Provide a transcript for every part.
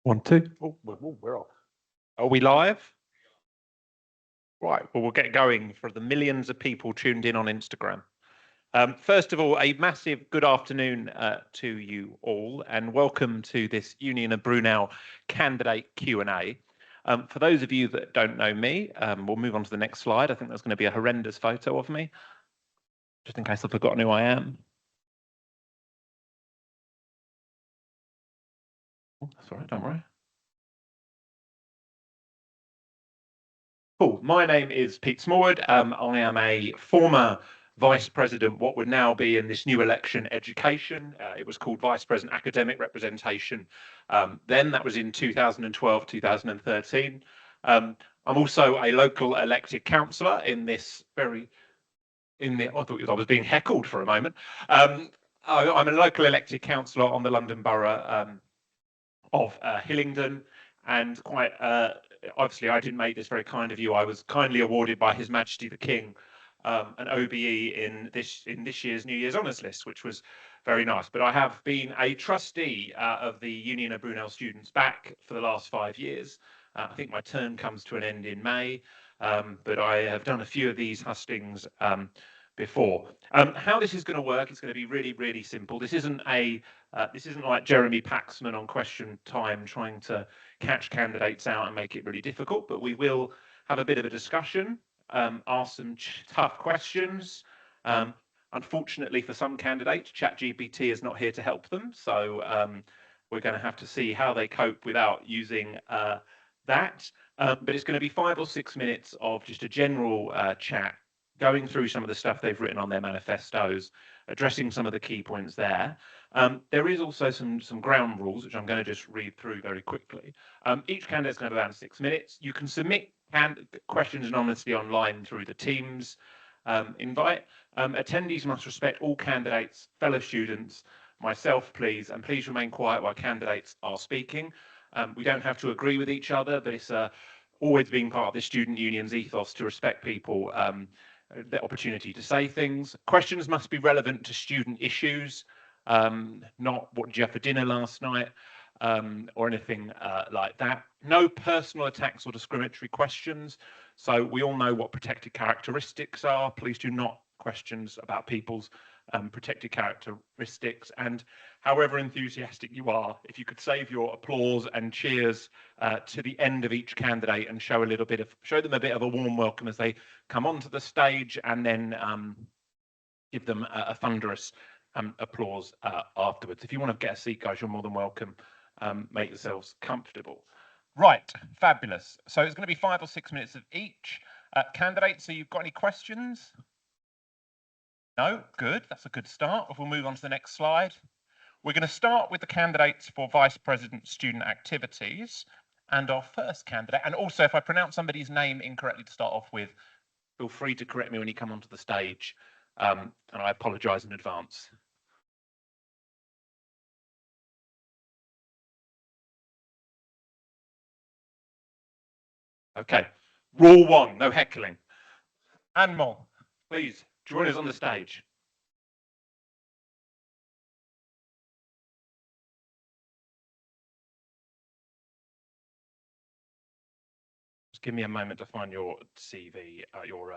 1, 2. Oh, we're off. Are we live? Right. Well, we'll get going for the millions of people tuned in on Instagram. First of all, a massive good afternoon to you all, and welcome to this Union of Brunel candidate Q&A. For those of you that don't know me, we'll move on to the next slide. I think there's going to be a horrendous photo of me, just in case I've forgotten who I am. Oh, that's all right, don't worry. Cool. My name is Pete Smallwood. I am a former Vice President, what would now be in this new election, Education. It was called Vice President Academic Representation. Then that was in 2012, 2013. I'm also a local elected councillor in this I thought I was being heckled for a moment. I'm a local elected councillor on the London Borough of Hillingdon, and quite obviously I didn't make this very kind of you. I was kindly awarded by His Majesty the King an OBE in this year's New Year's Honours List, which was very nice. But I have been a trustee of the Union of Brunel Students back for the last 5 years. I think my term comes to an end in May, but I have done a few of these hustings before. How this is going to work is going to be really, really simple. This isn't like Jeremy Paxman on Question Time trying to catch candidates out and make it really difficult, but we will have a bit of a discussion, ask some tough questions. Unfortunately for some candidates, ChatGPT is not here to help them, so we're going to have to see how they cope without using that. But it's going to be 5 or 6 minutes of just a general chat, going through some of the stuff they've written on their manifestos, addressing some of the key points there. There is also some ground rules, which I'm going to just read through very quickly. Each candidate's going to have around 6 minutes. You can submit questions anonymously online through the Teams invite. Attendees must respect all candidates, fellow students, myself, please, and please remain quiet while candidates are speaking. We don't have to agree with each other, but it's always been part of the student union's ethos to respect people, the opportunity to say things. Questions must be relevant to student issues, not what did you have for dinner last night, or anything like that. No personal attacks or discriminatory questions. So we all know what protected characteristics are. Please do not questions about people's protected characteristics. And however enthusiastic you are, if you could save your applause and cheers to the end of each candidate and show them a bit of a warm welcome as they come onto the stage, and then give them a thunderous applause afterwards. If you want to get a seat, guys, you're more than welcome. Make yourselves comfortable. Right, fabulous. So it's going to be 5 or 6 minutes of each. Candidates, so you've got any questions? No? Good, that's a good start. We'll move on to the next slide. We're going to start with the candidates for Vice President Student Activities. And our first candidate, and also if I pronounce somebody's name incorrectly to start off with, feel free to correct me when you come onto the stage. And I apologise in advance. Okay, rule 1, no heckling. Anmol, please join us on the stage. Just give me a moment to find your CV, your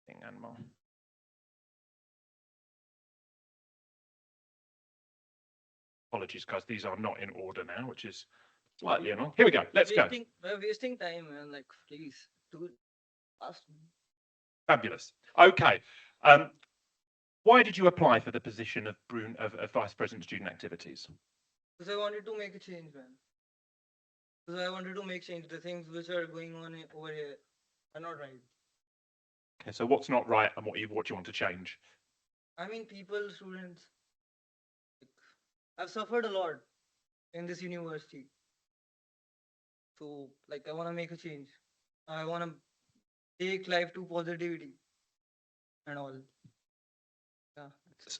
thing, Anmol. Apologies, guys, these are not in order now, which is slightly annoying. Here we go, let's go. We're wasting time, man. Like, please, do it fast. Fabulous. Okay. Why did you apply for the position of Vice President Student Activities? Because I wanted to make a change, man. Because I wanted to make change. The things which are going on over here are not right. Okay, so what's not right and what you want to change? I mean, people, students. I've suffered a lot in this university. So, like, I want to make a change. I want to take life to positivity and all. Yeah.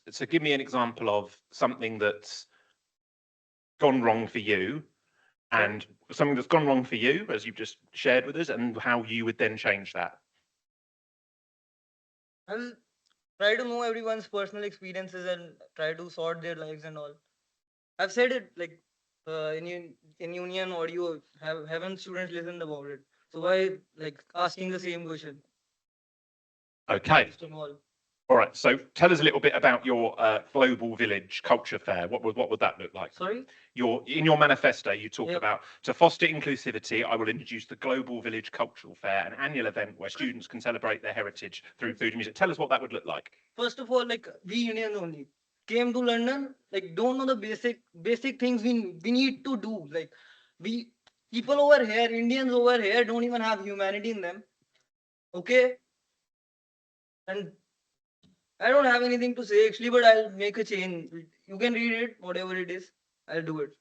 So give me an example of something that's gone wrong for you, and something that's gone wrong for you, as you've just shared with us, and how you would then change that. I'll try to know everyone's personal experiences and try to sort their lives and all. I've said it, like, in Union audio, haven't students listened about it? So why like asking the same question? Okay. Just all. All right. So tell us a little bit about your Global Village Culture Fair. What would that look like? Sorry? In your manifesto, you talk Yep. about to foster inclusivity, I will introduce the Global Village Cultural Fair, an annual event where students can celebrate their heritage through food and music. Tell us what that would look like. First of all, like we Indians only came to London, like don't know the basic things we need to do. Like we people over here, Indians over here, don't even have humanity in them. Okay, and I don't have anything to say actually, but I'll make a change. You can read it, whatever it is. I'll do it.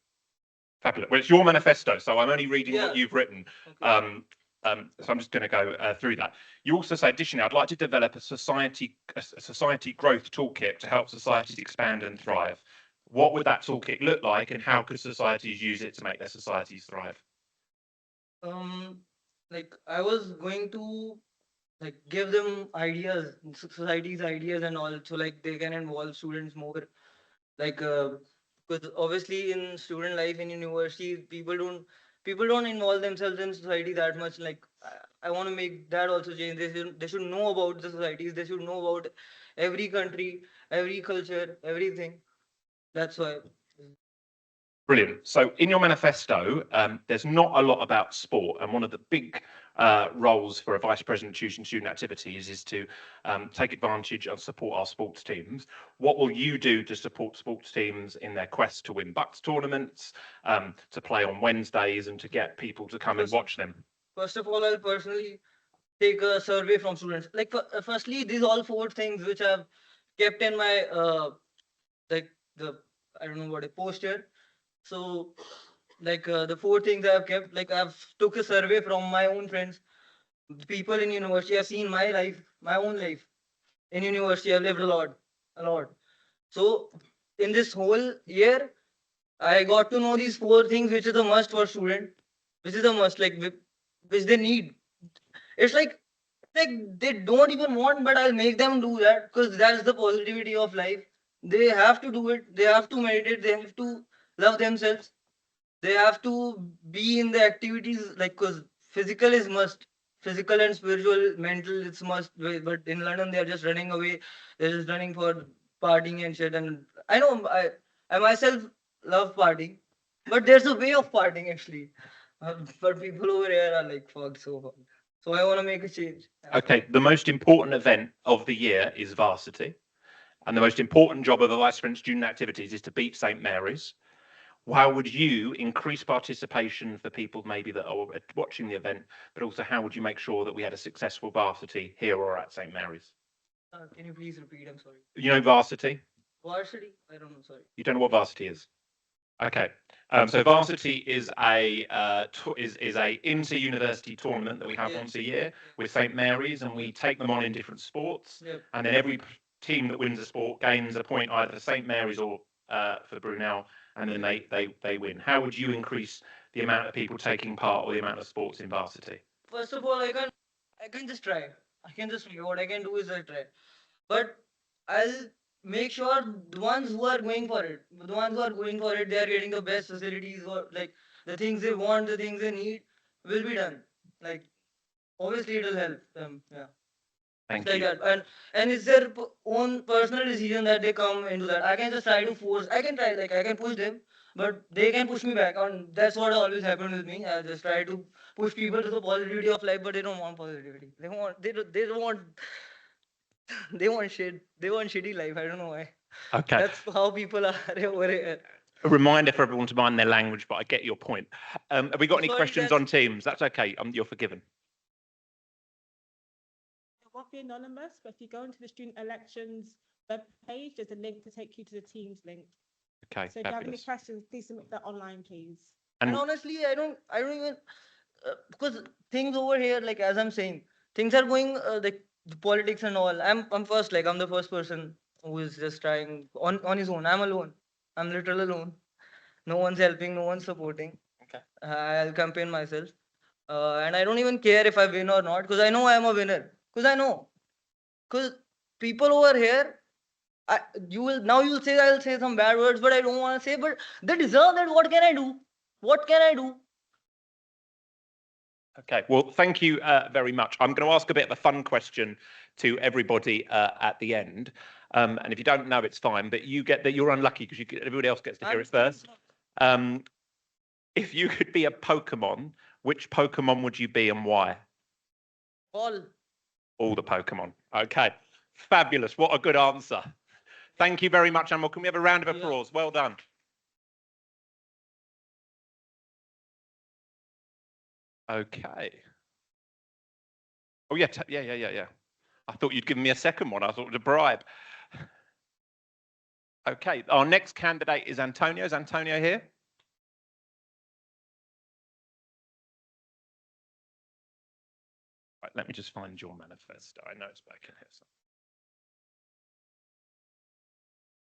Fabulous. Well, it's your manifesto, so I'm only reading what Yeah. you've written. Okay. So I'm just going to go through that. You also say, additionally, I'd like to develop a society growth toolkit to help societies expand and thrive. What would that toolkit look like, and how could societies use it to make their societies thrive? Like I was going to like give them ideas, society's ideas and all, so like they can involve students more. Like because obviously in student life in university, people don't involve themselves in society that much. Like I want to make that also change. They should know about the societies. They should know about every country, every culture, everything. That's why. Brilliant. So in your manifesto, there's not a lot about sport, and one of the big roles for a vice president choosing student activities is to take advantage and support our sports teams. What will you do to support sports teams in their quest to win bucks tournaments, to play on Wednesdays, and to get people to come and watch them? First of all, I'll personally take a survey from students. Like firstly, these all four things which I've kept in my like the I don't know what a poster. So like the four things I've kept, like I've took a survey from my own friends, people in university. I've seen my life, my own life in university. I've lived a lot. So in this whole year, I got to know these four things, which is a must for student, which is a must, like which they need. It's like they don't even want, but I'll make them do that because that's the positivity of life. They have to do it. They have to meditate. They have to love themselves. They have to be in the activities, like because physical is must. Physical and spiritual, mental, it's must. But in London, they are just running away. They're just running for partying and shit. And I know I myself love partying, but there's a way of partying actually. But people over here are like fucked so hard. So I want to make a change. Okay, the most important event of the year is varsity, and the most important job of a vice president student activities is to beat St Mary's. How would you increase participation for people maybe that are watching the event, but also how would you make sure that we had a successful varsity here or at St Mary's? Can you please repeat? I'm sorry. You know varsity? Varsity? I don't know. Sorry. You don't know what varsity is? Okay. So varsity is is a inter-university tournament that we have once a year with St Mary's, and we take them on in different sports. Yep. And then every team that wins a sport gains a point either for St Mary's or for Brunel, and then they win. How would you increase the amount of people taking part or the amount of sports in varsity? First of all, I can just try. I can just try. What I can do is I try. But I'll make sure the ones who are going for it, they are getting the best facilities, or like the things they want, the things they need will be done. Like obviously it'll help them. Yeah. Thank Like you. that. And it's their own personal decision that they come into that. I can just try to force. I can try, like I can push them, but they can push me back. And that's what always happened with me. I just try to push people to the positivity of life, but they don't want positivity. They don't want they want shit. They want shitty life. I don't know why. Okay. That's how people are over here. A reminder for everyone to mind their language, but I get your point. Have we got any Sorry, questions on Teams? That's okay. You're forgiven. It won't be anonymous, but if you go into the student elections web page, there's a link to take you to the Teams link. Okay, So if you have any fabulous. questions, please submit that online, please. And honestly, I don't even because things over here, like as I'm saying, things are going like the politics and all. I'm first, like I'm the first person who is just trying on his own. I'm alone. I'm literally alone. No one's helping. No one's supporting. Okay. I'll campaign myself, and I don't even care if I win or not because I know I am a winner. Because I know, because people over here You will say I'll say some bad words, but I don't want to say. But they deserve that. What can I do? What can I do? Okay, well, thank you very much. I'm going to ask a bit of a fun question to everybody at the end. And if you don't know, it's fine, but you're unlucky because everybody else gets to hear it first. If you could be a Pokemon, which Pokemon would you be and why? All the Pokemon. Okay, fabulous. What a good answer. Thank you very much, Anmol. Can we have a round of applause? Well done. Okay. Oh, yeah, yeah. I thought you'd given me a second one. I thought it was a bribe. Okay, our next candidate is Antonio. Is Antonio here? Right, let me just find your manifesto. I know it's back in here. So.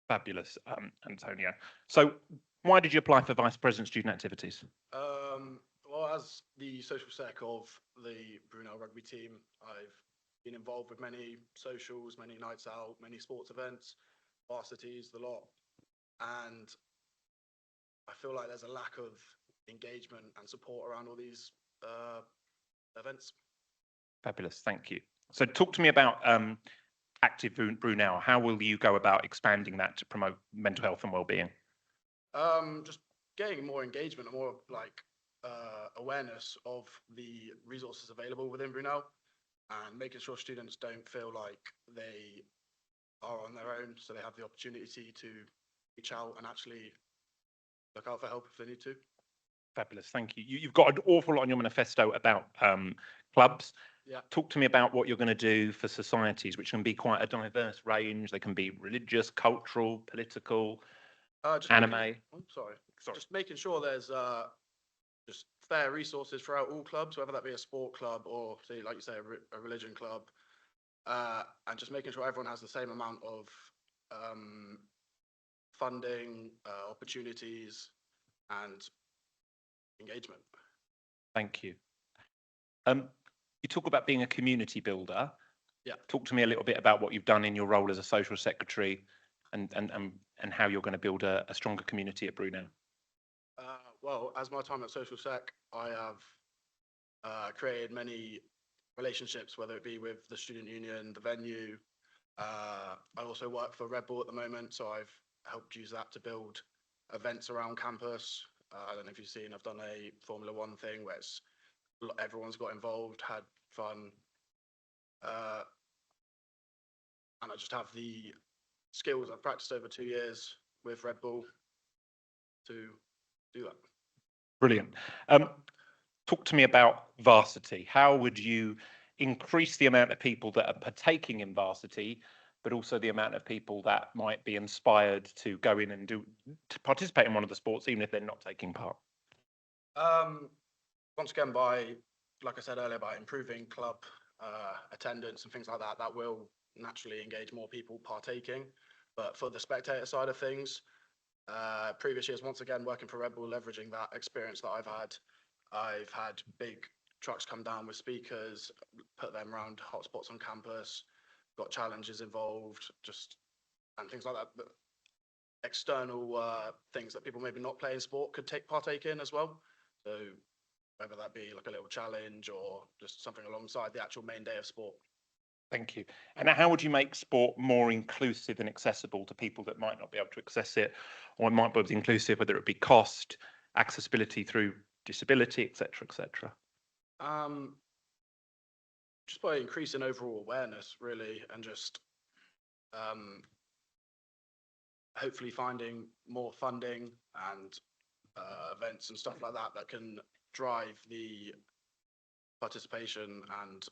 Fabulous, Antonio. So why did you apply for Vice President Student Activities? Well, as the social sec of the Brunel rugby team, I've been involved with many socials, many nights out, many sports events, varsities, the lot. And I feel like there's a lack of engagement and support around all these events. Fabulous, thank you. So talk to me about Active Brunel. How will you go about expanding that to promote mental health and well-being? Just getting more engagement and more like awareness of the resources available within Brunel, and making sure students don't feel like they are on their own, so they have the opportunity to reach out and actually look out for help if they need to. Fabulous, thank you. You've got an awful lot on your manifesto about clubs. Yeah. Talk to me about what you're going to do for societies, which can be quite a diverse range. They can be religious, cultural, political, anime. Sorry. Just making sure there's just fair resources throughout all clubs, whether that be a sport club or, say, like you say, a religion club, and just making sure everyone has the same amount of funding, opportunities, and engagement. Thank you. You talk about being a community builder. Yeah. Talk to me a little bit about what you've done in your role as a social secretary, and how you're going to build a stronger community at Brunel. Well, as my time at social sec, I have created many relationships, whether it be with the student union, the venue. I also work for Red Bull at the moment, so I've helped use that to build events around campus. I don't know if you've seen, I've done a Formula One thing where everyone's got involved, had fun, and I just have the skills I've practiced over 2 years with Red Bull to do that. Brilliant. Talk to me about varsity. How would you increase the amount of people that are partaking in varsity, but also the amount of people that might be inspired to go in and to participate in one of the sports, even if they're not taking part? Once again, like I said earlier, by improving club attendance and things like that, that will naturally engage more people partaking. But for the spectator side of things, previous years, once again, working for Red Bull, leveraging that experience that I've had big trucks come down with speakers, put them around hotspots on campus, got challenges involved, and things like that. But external things that people maybe not playing sport could partake in as well. So whether that be like a little challenge or just something alongside the actual main day of sport. Thank you. And how would you make sport more inclusive and accessible to people that might not be able to access it, or it might be inclusive, whether it be cost, accessibility through disability, etc., etc.? Just by increasing overall awareness, really, and just hopefully finding more funding and events and stuff like that that can drive the participation and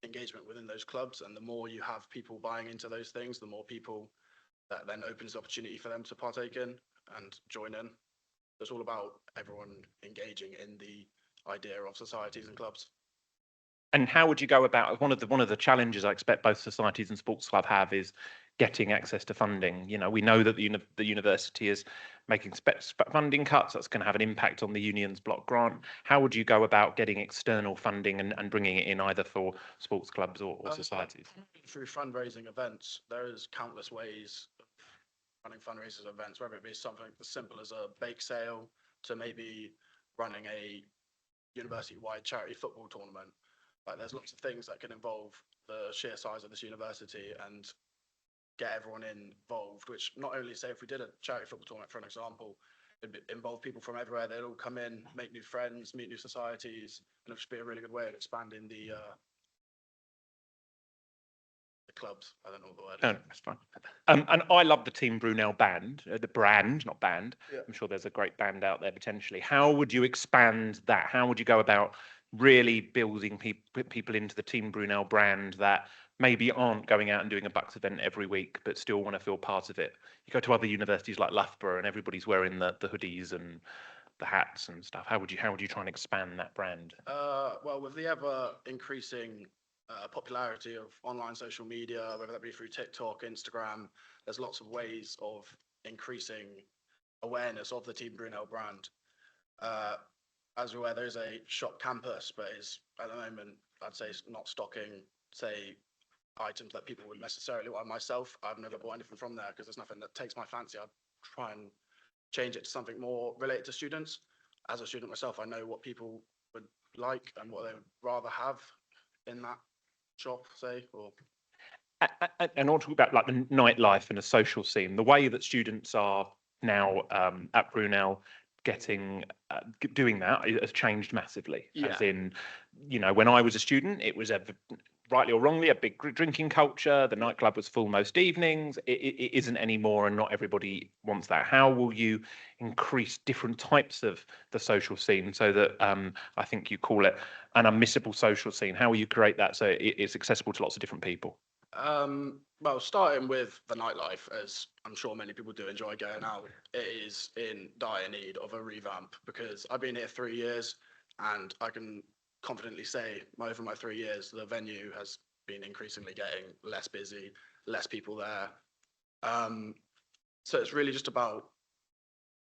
engagement within those clubs. And the more you have people buying into those things, the more people that then opens the opportunity for them to partake in and join in. It's all about everyone engaging in the idea of societies and clubs. And how would you go about one of the challenges I expect both societies and sports club have is getting access to funding? You know, we know that the university is making funding cuts. That's going to have an impact on the union's block grant. How would you go about getting external funding and bringing it in either for sports clubs or societies? Through fundraising events, there is countless ways running fundraisers events, whether it be something as simple as a bake sale to maybe running a university-wide charity football tournament. Like there's lots of things that can involve the sheer size of this university and get everyone involved, which not only say if we did a charity football tournament, for an example, it'd involve people from everywhere. They'd all come in, make new friends, meet new societies, and it'd just be a really good way of expanding the clubs. I don't know what the word is. No, that's fine. And I love the Team Brunel band, the brand, not band. Yeah. I'm sure there's a great band out there potentially. How would you expand that? How would you go about really building people into the Team Brunel brand that maybe aren't going out and doing a Bucks event every week, but still want to feel part of it? You go to other universities like Loughborough and everybody's wearing the hoodies and the hats and stuff. How would you try and expand that brand? Well, with the ever increasing popularity of online social media, whether that be through TikTok, Instagram, there's lots of ways of increasing awareness of the Team Brunel brand. As we're aware, there's a shop campus, but is at the moment, I'd say, it's not stocking, say, items that people would necessarily want. Myself, I've never bought anything from there because there's nothing that takes my fancy. I'd try and change it to something more related to students. As a student myself, I know what people would like and what they would rather have in that shop, say, or And I'll talk about like the nightlife and the social scene, the way that students are now at Brunel doing that has changed massively. As in, when I was a student, it was rightly or wrongly a big drinking culture. The nightclub was full most evenings. It isn't anymore, and not everybody wants that. How will you increase different types of the social scene so that I think you call it an unmissable social scene? How will you create that so it's accessible to lots of different people? Well, starting with the nightlife, as I'm sure many people do enjoy going out, it is in dire need of a revamp because I've been here 3 years and I can confidently say over my 3 years, the venue has been increasingly getting less busy, less people there. So it's really just about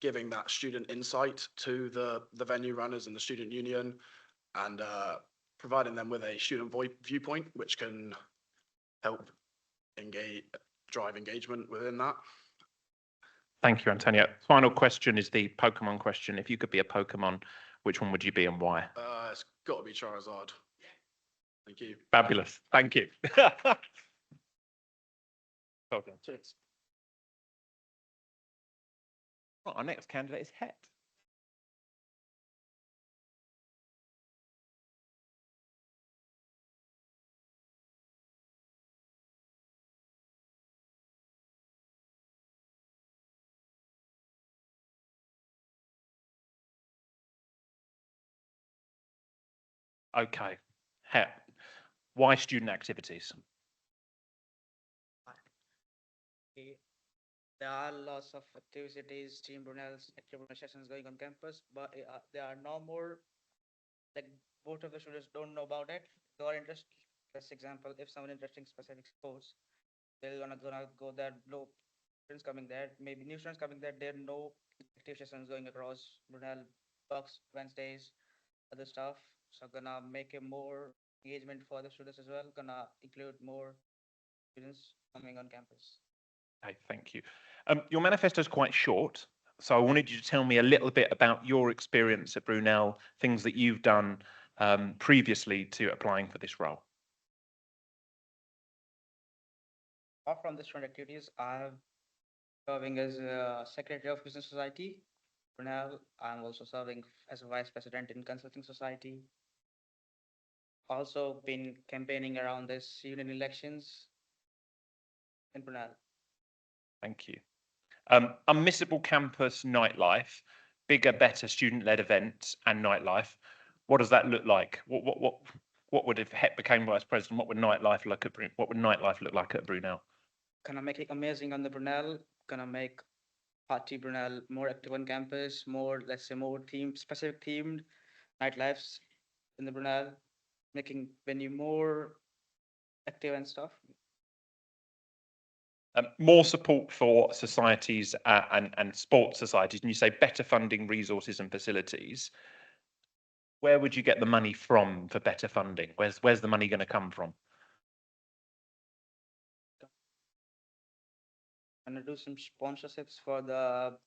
giving that student insight to the venue runners and the student union and providing them with a student viewpoint, which can help drive engagement within that. Thank you, Antonio. Final question is the Pokemon question. If you could be a Pokemon, which one would you be and why? It's got to be Charizard. Thank you. Fabulous. Thank you. Well done. Cheers. Right, our next candidate is Het. Okay, Het, why student activities? There are lots of activities, Team Brunel's activity sessions going on campus, but there are no more, like most of the students don't know about it. They are interested, for example, if someone interested in specific sports, they're gonna go there, no students coming there, maybe new students coming there, there are no activity sessions going across Brunel, Bucks, Wednesdays, other stuff. So gonna make it more engagement for the students as well, gonna include more students coming on campus. Okay, thank you. Your manifesto is quite short, so I wanted you to tell me a little bit about your experience at Brunel, things that you've done previously to applying for this role. Apart from the student activities, I'm serving as a Secretary of Business Society. Brunel, I'm also serving as a Vice President in Consulting Society. Also been campaigning around this union elections in Brunel. Thank you. Unmissable campus nightlife, bigger, better student-led events and nightlife. What does that look like? What would, if Het became vice president, what would nightlife look like at Brunel? Gonna make it amazing on the Brunel. Gonna make Party Brunel more active on campus, more, let's say, more specific themed nightlifes in the Brunel, making venue more active and stuff. More support for societies and sports societies, and you say better funding, resources and facilities. Where would you get the money from for better funding? Where's the money going to come from? gonna do some sponsorships for the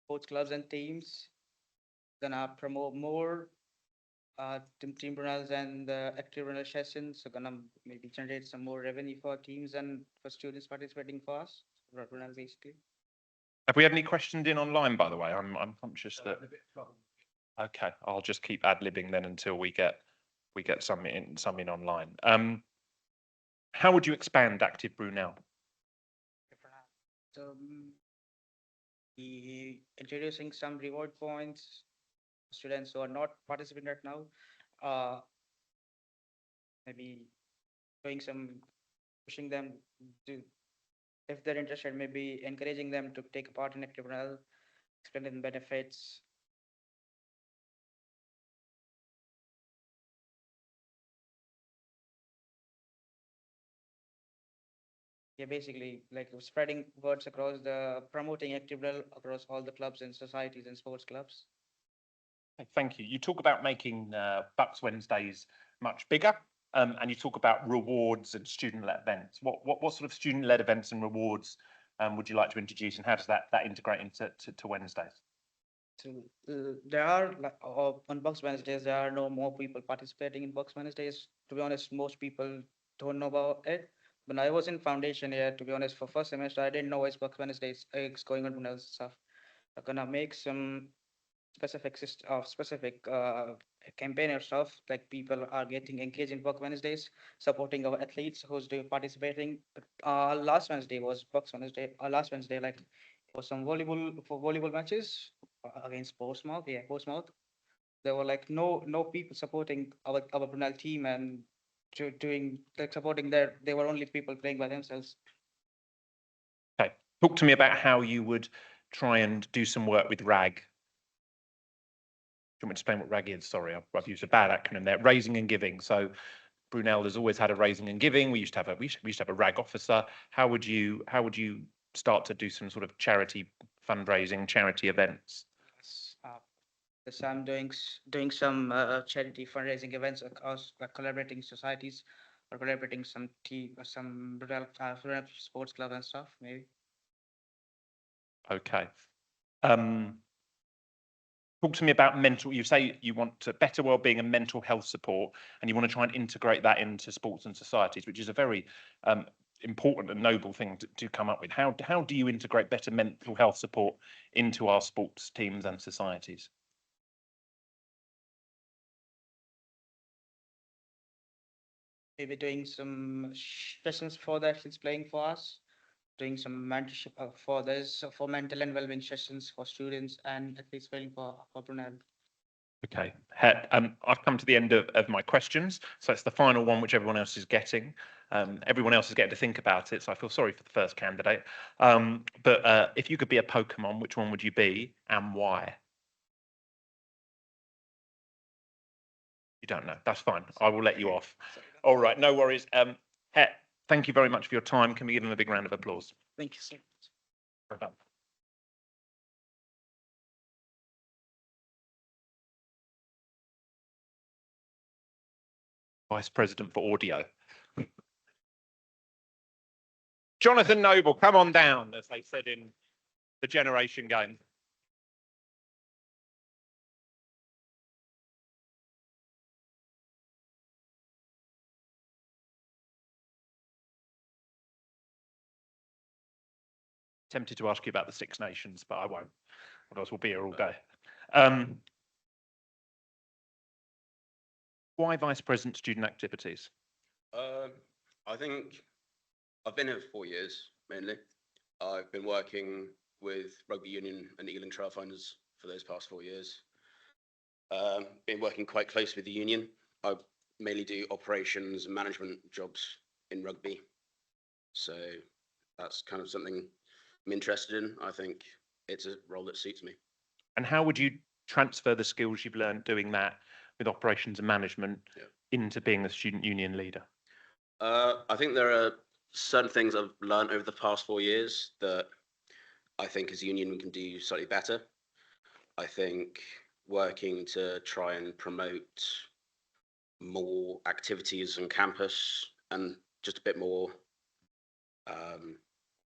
sports clubs and teams. Gonna promote more team Brunels and the active Brunel sessions. So gonna maybe generate some more revenue for teams and for students participating for us. Brunel basically. Have we had any questions in online, by the way? I'm conscious that. Okay, I'll just keep ad-libbing then until we get some in online. How would you expand Active Brunel? So introducing some reward points students who are not participating right now. Maybe doing some pushing them to, if they're interested, maybe encouraging them to take a part in active Brunel, explaining the benefits. Yeah, basically like spreading words across the promoting active Brunel across all the clubs and societies and sports clubs. Thank you. You talk about making Bucks Wednesdays much bigger, and you talk about rewards and student-led events. What sort of student-led events and rewards would you like to introduce, and how does that integrate into to Wednesdays? So there are on Bucks Wednesdays, there are no more people participating in Bucks Wednesdays. To be honest, most people don't know about it. When I was in foundation here, to be honest, for first semester, I didn't know it's Bucks Wednesdays, it's going on and stuff. I'm gonna make some specific campaign or stuff, like people are getting engaged in Bucks Wednesdays, supporting our athletes who's doing participating. Last Wednesday was Bucks Wednesday. Last Wednesday, like for some volleyball matches against Portsmouth. Yeah, Portsmouth. There were like no people supporting our Brunel team and doing like supporting their. They were only people playing by themselves. Okay, talk to me about how you would try and do some work with RAG. Do you want me to explain what RAG is? Sorry, I've used a bad acronym there. Raising and giving. So Brunel has always had a raising and giving. We used to have a RAG officer. How would you start to do some sort of charity fundraising, charity events? Yes, so I'm doing some charity fundraising events across like collaborating societies or collaborating some team some Brunel sports club and stuff maybe. Okay. Talk to me about mental. You say you want to better well-being and mental health support, and you want to try and integrate that into sports and societies, which is a very important and noble thing to come up with. How do you integrate better mental health support into our sports teams and societies? Maybe doing some sessions for the athletes playing for us, doing some mentorship for this for mental and well-being sessions for students and athletes playing for Brunel. Okay, I've come to the end of my questions, so it's the final one which everyone else is getting. Everyone else is getting to think about it, so I feel sorry for the first candidate. But if you could be a Pokemon, which one would you be and why? You don't know. That's fine. I will let you off. All right, no worries. Het, thank you very much for your time. Can we give him a big round of applause? Thank you so much. Well done. Vice President for Audio. Jonathan Noble, come on down, as they said in the Generation Game. Tempted to ask you about the Six Nations, but I won't. Otherwise, we'll be here all day. Why Vice President Student Activities? I think I've been here for 4 years, mainly. I've been working with Rugby Union and Ealing Trailfinders for those past 4 years. Been working quite close with the union. I mainly do operations and management jobs in rugby. So that's kind of something I'm interested in. I think it's a role that suits me. And how would you transfer the skills you've learned doing that with operations and management into being a student union leader? I think there are certain things I've learned over the past 4 years that I think as a union we can do slightly better. I think working to try and promote more activities on campus and just a bit more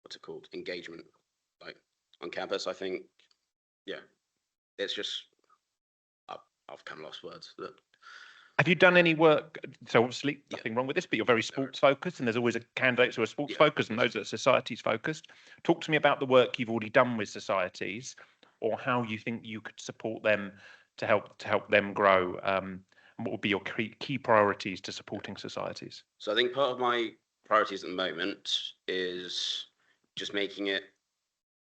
what's it called, engagement, like on campus. I think, yeah, it's just, I've kind of lost words. Have you done any work? So obviously nothing wrong with this, but you're very sports focused, and there's always a candidates who are sports focused and those that are societies focused. Talk to me about the work you've already done with societies, or how you think you could support them to help them grow. And what would be your key priorities to supporting societies? So I think part of my priorities at the moment is just making it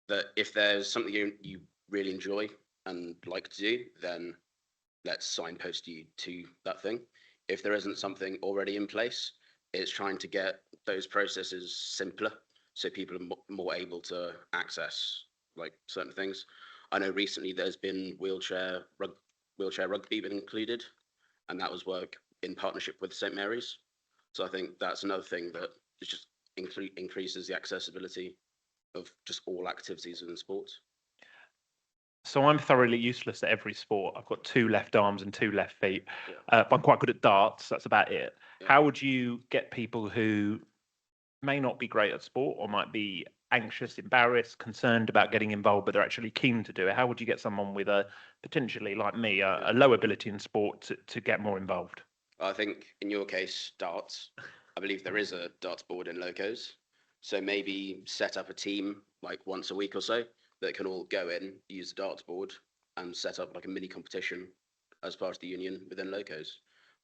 that if there's something you really enjoy and like to do, then let's signpost you to that thing. If there isn't something already in place, it's trying to get those processes simpler so people are more able to access like certain things. I know recently there's been wheelchair rugby been included, and that was work in partnership with St Mary's. So I think that's another thing that just increases the accessibility of just all activities within sports. So I'm thoroughly useless at every sport. I've got 2 left arms and 2 left feet. Yeah. But I'm quite good at darts. That's about it. Yeah. How would you get people who may not be great at sport or might be anxious, embarrassed, concerned about getting involved, but they're actually keen to do it? How would you get someone with a potentially, like me, a low ability in sport to get more involved? I think in your case, darts, I believe there is a darts board in locos. So maybe set up a team like once a week or so that can all go in, use the darts board and set up like a mini competition as part of the union within locos.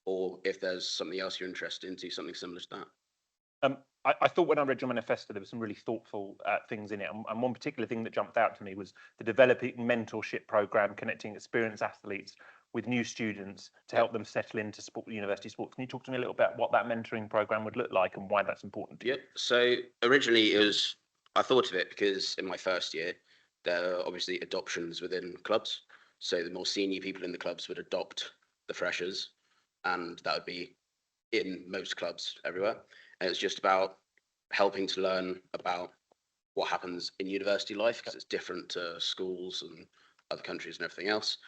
Or if there's something else you're interested in, do something similar to that. I thought when I read your manifesto, there were some really thoughtful things in it. And one particular thing that jumped out to me was the developing mentorship program, connecting experienced athletes with new students to help them settle into university sports. Can you talk to me a little bit about what that mentoring program would look like and why that's important to you? Yeah. So originally I thought of it because in my first year, there are obviously adoptions within clubs. So the more senior people in the clubs would adopt the freshers, and that would be in most clubs everywhere. And it's just about helping to learn about what happens in university life because it's different to schools and other countries and everything else.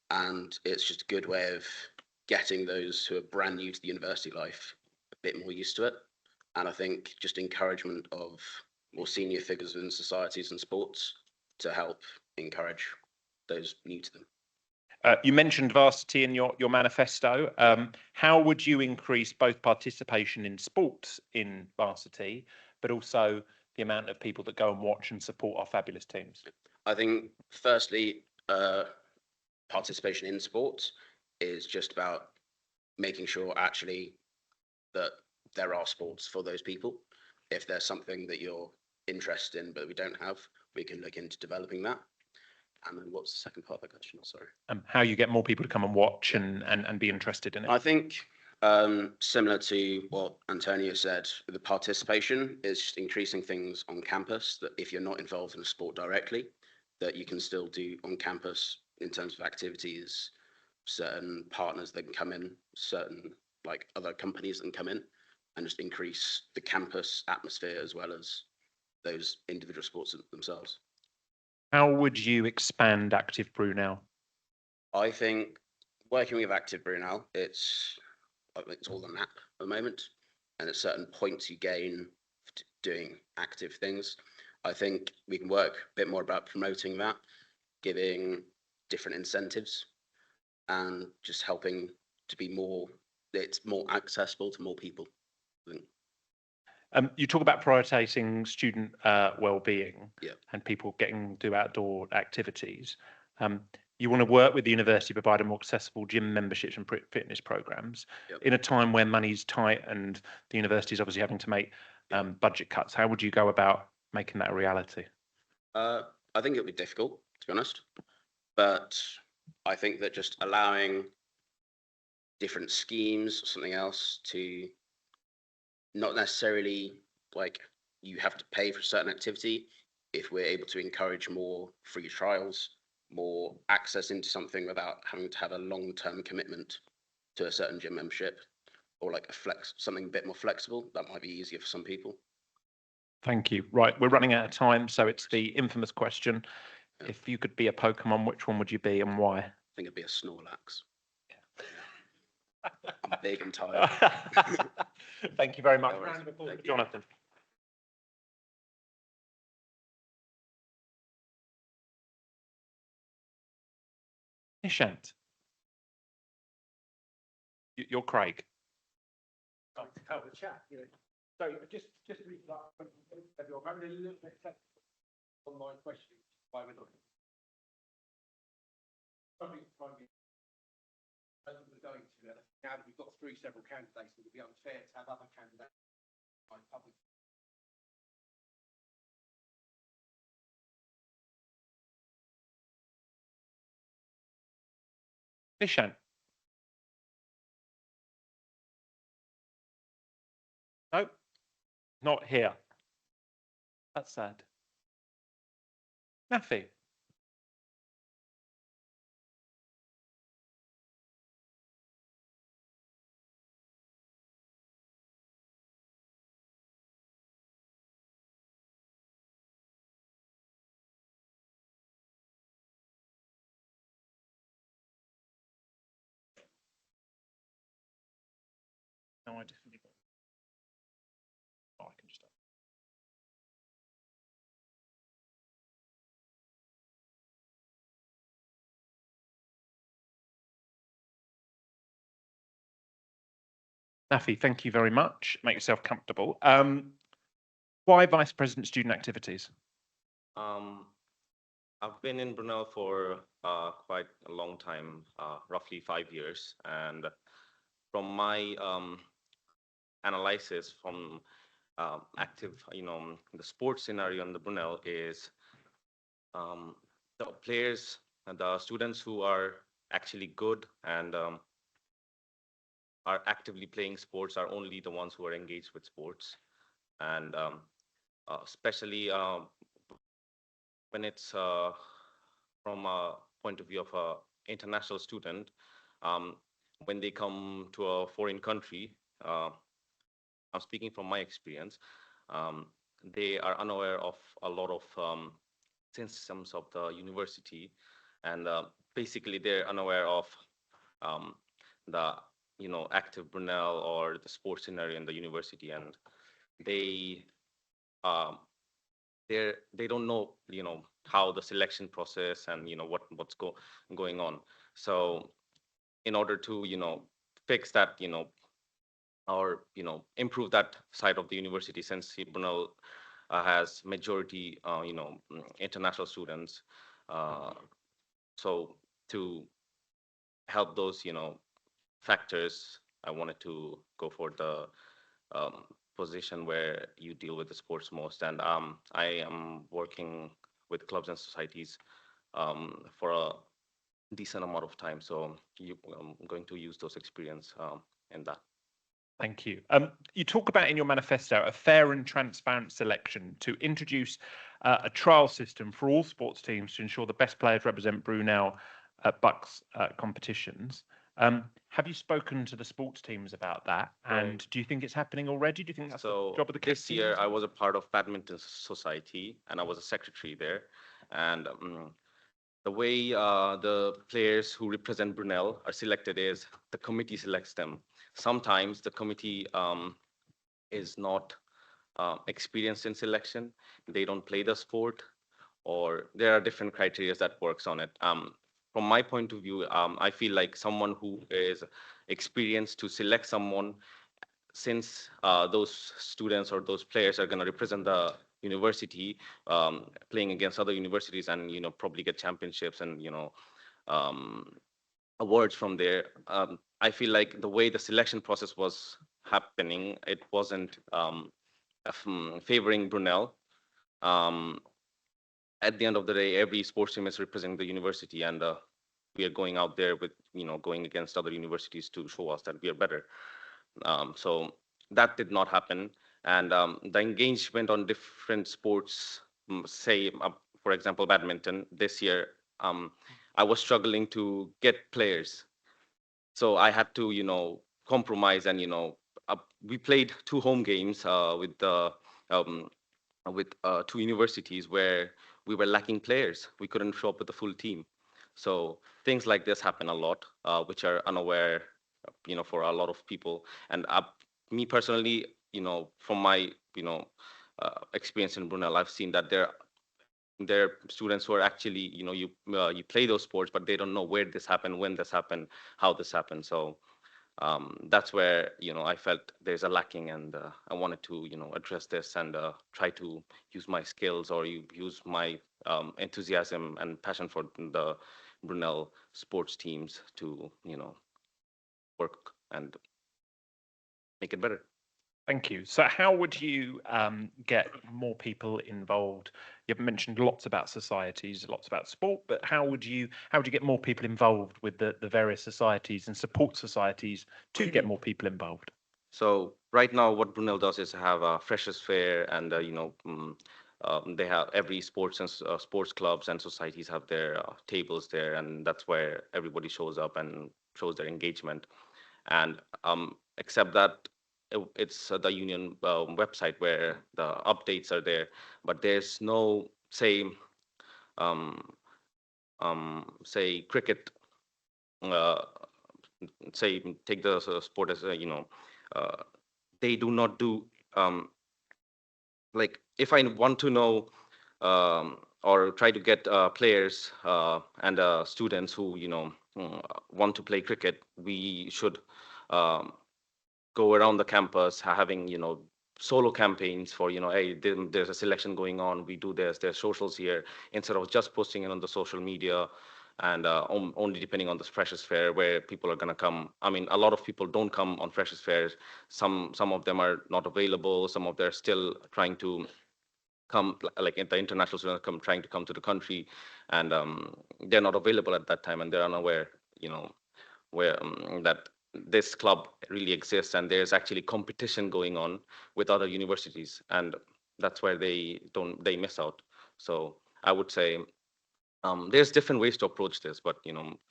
And it's just a good way of getting those who are brand new to the university life a bit more used to it. And I think just encouragement of more senior figures within societies and sports to help encourage those new to them. You mentioned varsity in your manifesto. How would you increase both participation in sports in varsity, but also the amount of people that go and watch and support our fabulous teams? I think, firstly, participation in sports is just about making sure actually that there are sports for those people. If there's something that you're interested in but we don't have, we can look into developing that. And then what's the second part of the question? Sorry. How you get more people to come and watch and be interested in it? I think similar to what Antonio said, the participation is just increasing things on campus that if you're not involved in a sport directly, that you can still do on campus in terms of activities, certain partners that can come in, certain like other companies that can come in and just increase the campus atmosphere as well as those individual sports themselves. How would you expand Active Brunel? I think working with Active Brunel, it's all an app at the moment, and at certain points you gain doing active things. I think we can work a bit more about promoting that, giving different incentives, and just helping to be it's more accessible to more people. I think. You talk about prioritising student well-being and people getting to do outdoor activities. You want to work with the university to provide more accessible gym memberships and fitness programs in a time when money's tight and the university is obviously having to make budget cuts. How would you go about making that a reality? I think it would be difficult, to be honest, but I think that just allowing different schemes or something else to not necessarily like you have to pay for a certain activity. If we're able to encourage more free trials, more access into something without having to have a long-term commitment to a certain gym membership, or like something a bit more flexible, that might be easier for some people. Thank you. Right, we're running out of time, so it's the infamous question. Yeah. If you could be a Pokemon, which one would you be and why? I think it'd be a Snorlax. Yeah. I'm big and tired. Thank you very much. No worries. Thank you. Jonathan. Nishant. You're Craig. Like to have a chat, you know. So just really like everyone, I'm having a little bit of online questions by the way. Something as we're going to now that we've got through several candidates, it would be unfair to have other candidates by public. Nishant. No, not here. That's sad. Nafee. No, I definitely won't. Oh, I can just. Nafee, thank you very much. Make yourself comfortable. Why Vice President Student Activities? I've been in Brunel for quite a long time, roughly 5 years, and from my analysis from active, the sports scenario in the Brunel is the players and the students who are actually good and are actively playing sports are only the ones who are engaged with sports, and especially when it's from a point of view of a international student, when they come to a foreign country, I'm speaking from my experience, they are unaware of a lot of systems of the university, and basically they're unaware of the active Brunel or the sports scenario in the university, and they um, they don't know how the selection process and what's going on. So in order to fix that, or improve that side of the university, since Brunel has majority international students, so to help those factors, I wanted to go for the um, position where you deal with the sports most. And I am working with clubs and societies for a decent amount of time. So I'm going to use those experience in that. Thank you. You talk about in your manifesto a fair and transparent selection to introduce a trial system for all sports teams to ensure the best players represent Brunel at Bucks competitions. Have you spoken to the sports teams about that? And do you think it's happening already? Do you think that's the job of the this year I was a part of Badminton Society and I was a secretary there. And the way the players who represent Brunel are selected is the committee selects them. Sometimes the committee is not experienced in selection. They don't play the sport, or there are different criteria that works on it. From my point of view, I feel like someone who is experienced to select someone, since those students or those players are going to represent the university, playing against other universities and probably get championships and um, awards from there. I feel like the way the selection process was happening, it wasn't favoring Brunel. At the end of the day, every sports team is representing the university, and we are going out there with going against other universities to show us that we are better. So that did not happen, and the engagement on different sports, say for example badminton, this year I was struggling to get players, so I had to compromise, and we played 2 home games um, with 2 universities where we were lacking players. We couldn't show up with the full team. So things like this happen a lot, which are unaware, for a lot of people. And me personally, from my, experience in Brunel, I've seen that there there are students who are actually, you play those sports, but they don't know where this happened, when this happened, how this happened. So that's where, I felt there's a lacking, and I wanted to, address this and try to use my skills, or use my enthusiasm and passion for the Brunel sports teams to, work and make it better. Thank you. So how would you get more people involved? You've mentioned lots about societies, lots about sport, but how would you get more people involved with the various societies and support societies to get more people involved? So right now, what Brunel does is have a freshers fair, and they have every sports clubs and societies have their tables there, and that's where everybody shows up and shows their engagement. And except that, it's the union website where the updates are there, but there's no, um, say cricket, uh, say take the sport as uh, they do not do, like, if I want to know, or try to get players and students who want to play cricket, we should um, go around the campus having solo campaigns for, hey, there's a selection going on, we do this, there's socials here, instead of just posting it on the social media, and only depending on the freshers fair where people are going to come. I mean, a lot of people don't come on freshers fairs. Some of them are not available, some of them are still trying to come, like the international students come trying to come to the country, and they're not available at that time, and they're unaware, where that this club really exists, and there's actually competition going on with other universities, and that's where they miss out. So I would say, there's different ways to approach this, but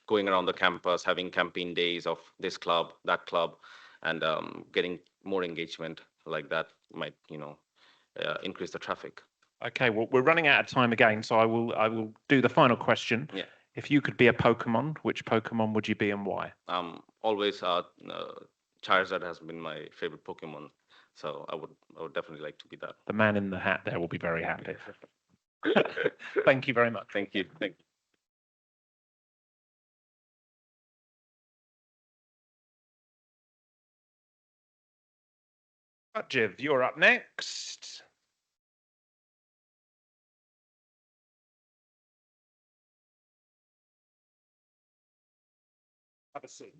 going around the campus, having campaign days of this club, that club, and getting more engagement like that might increase the traffic. Okay, well, we're running out of time again, so I will do the final question. Yeah. If you could be a Pokemon, which Pokemon would you be and why? Always Charizard has been my favorite Pokemon, so I would definitely like to be that. The man in the hat there will be very happy. Thank you very much. Thank you. Thank you. Jiv, you're up next. Have a seat.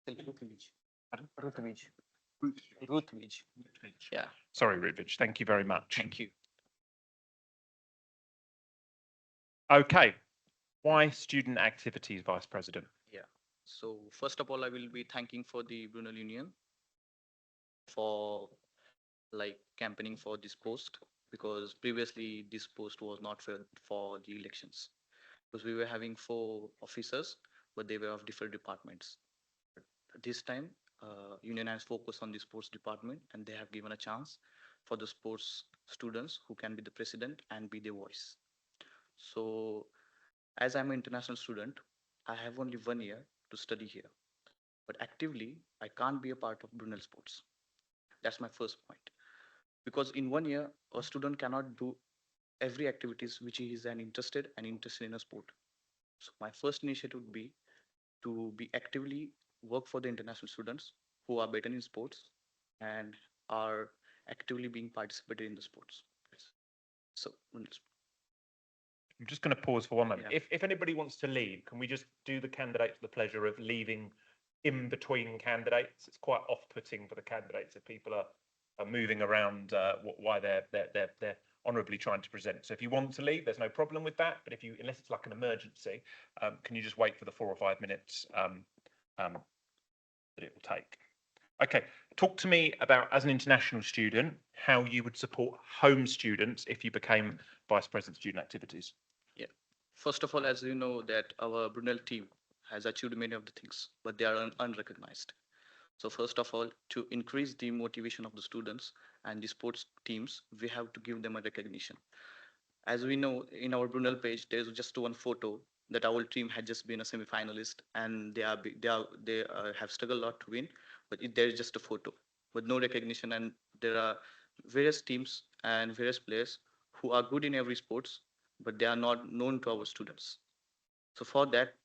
Rutvij. Yeah, Sorry, Rutvij. Thank you very much. thank you. Okay. Why student activities, Vice President? Yeah. So first of all, I will be thanking for the Brunel Union for like campaigning for this post, because previously this post was not for the elections, because we were having 4 officers, but they were of different departments. This time, Union has focused on the sports department, and they have given a chance for the sports students who can be the president and be their voice. So as I'm an international student, I have only 1 year to study here, but actively, I can't be a part of Brunel Sports. That's my first point. Because in 1 year, a student cannot do every activities which he is interested in a sport. So my first initiative would be to be actively work for the international students who are better in sports and are actively being participated in the sports. Yes. So I'm just going to pause for one moment. Yeah. If anybody wants to leave, can we just do the candidates the pleasure of leaving in between candidates? It's quite off-putting for the candidates if people are moving around why they're honourably trying to present. So if you want to leave, there's no problem with that. But unless it's like an emergency, can you just wait for the 4 or 5 minutes that it will take? Okay, talk to me about, as an international student, how you would support home students if you became Vice President Student Activities. yeah. First of all, as you know, that our Brunel team has achieved many of the things, but they are unrecognized. So first of all, to increase the motivation of the students and the sports teams, we have to give them a recognition. As we know, in our Brunel page, there's just one photo that our team had just been a semi-finalist, and they have struggled a lot to win, but there's just a photo, but no recognition, and there are various teams and various players who are good in every sports, but they are not known to our students. So for that,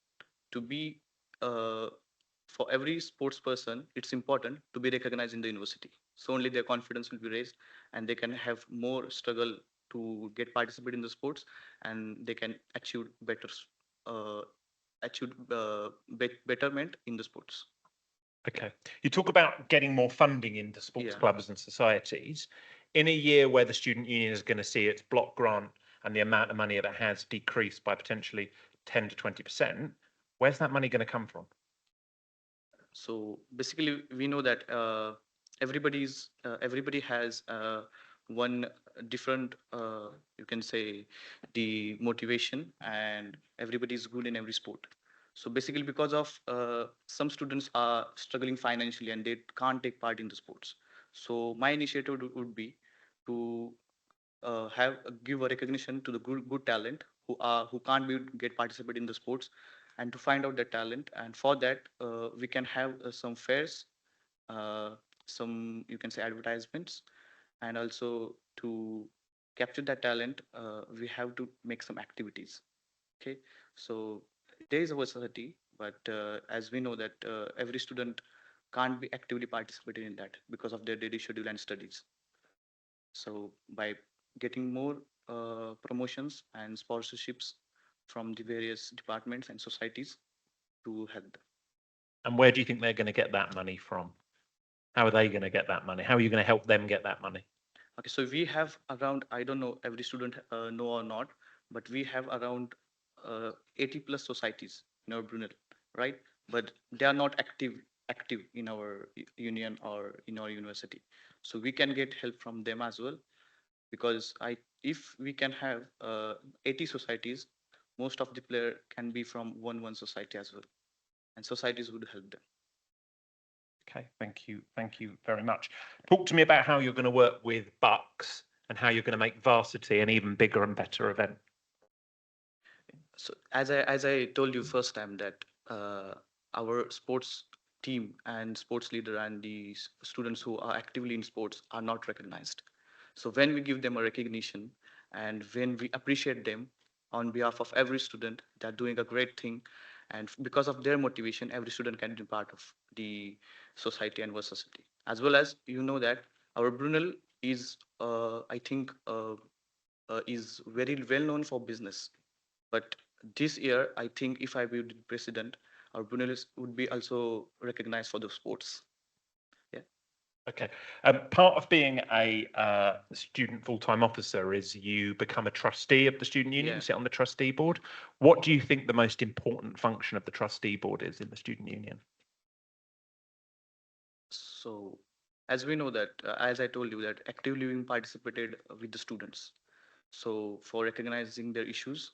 to be for every sports person, it's important to be recognized in the university. So only their confidence will be raised, and they can have more struggle to get participate in the sports, and they can achieve better uh, betterment in the sports. Okay. You talk about getting more funding into sports Yeah. clubs and societies. In a year where the student union is going to see its block grant and the amount of money it has decreased by potentially 10 to 20%, where's that money going to come from? So basically, we know that everybody has one different, you can say, the motivation, and everybody is good in every sport. So basically, because of some students are struggling financially and they can't take part in the sports. So my initiative would be to give a recognition to the good talent who can't get participate in the sports, and to find out their talent. And for that, we can have some fairs, uh, some, you can say, advertisements, and also to capture that talent, we have to make some activities. Okay, so there is a versatility, but as we know that every student can't be actively participating in that because of their daily schedule and studies. So by getting more promotions and sponsorships from the various departments and societies to help them. And where do you think they're going to get that money from? How are they going to get that money? How are you going to help them get that money? Okay, so we have around, I don't know every student know or not, but we have around 80 plus societies in our Brunel, right? But they are not active in our union or in our university. So we can get help from them as well, because if we can have 80 societies, most of the player can be from one society as well, and societies would help them. Okay, thank you. Thank you very much. Talk to me about how you're going to work with Bucks and how you're going to make varsity an even bigger and better event. So as I told you first time that our sports team and sports leader and the students who are actively in sports are not recognized. So when we give them a recognition and when we appreciate them on behalf of every student, they're doing a great thing, and because of their motivation, every student can be part of the society and society. As well as, you know that our Brunel is I think is very well known for business, but this year, I think if I be the president, our Brunel would be also recognized for the sports. Yeah. Okay. Part of being a student full-time officer is you become a trustee of the student union, Yeah. you sit on the trustee board. What do you think the most important function of the trustee board is in the student union? So, as we know that, as I told you, that active living participated with the students. So, for recognizing their issues,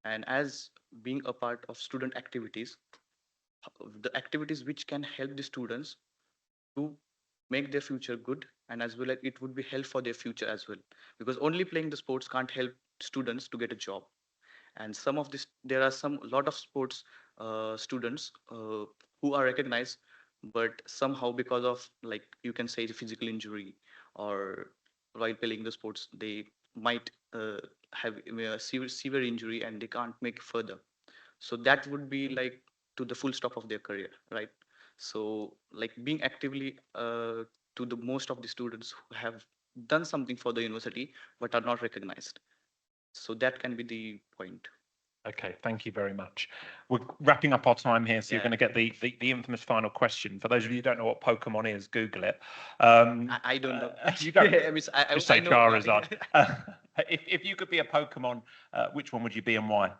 and as being a part of student activities, the activities which can help the students to make their future good, and as well as it would be help for their future as well, because only playing the sports can't help students to get a job. And some of this, there are some lot of sports students who are recognized, but somehow because of, like, you can say, the physical injury, or while playing the sports they might have a severe injury and they can't make further. So that would be like to the full stop of their career, right? So like being actively to the most of the students who have done something for the university but are not recognized, so that can be the point. Okay, thank you very much. We're wrapping up our time here, so you're Yeah. going to get the infamous final question. For those of you who don't know what Pokemon is, Google it. I don't know. You don't? I mean, Just I say know. Charizard. If you could be a Pokemon, which one would you be and why?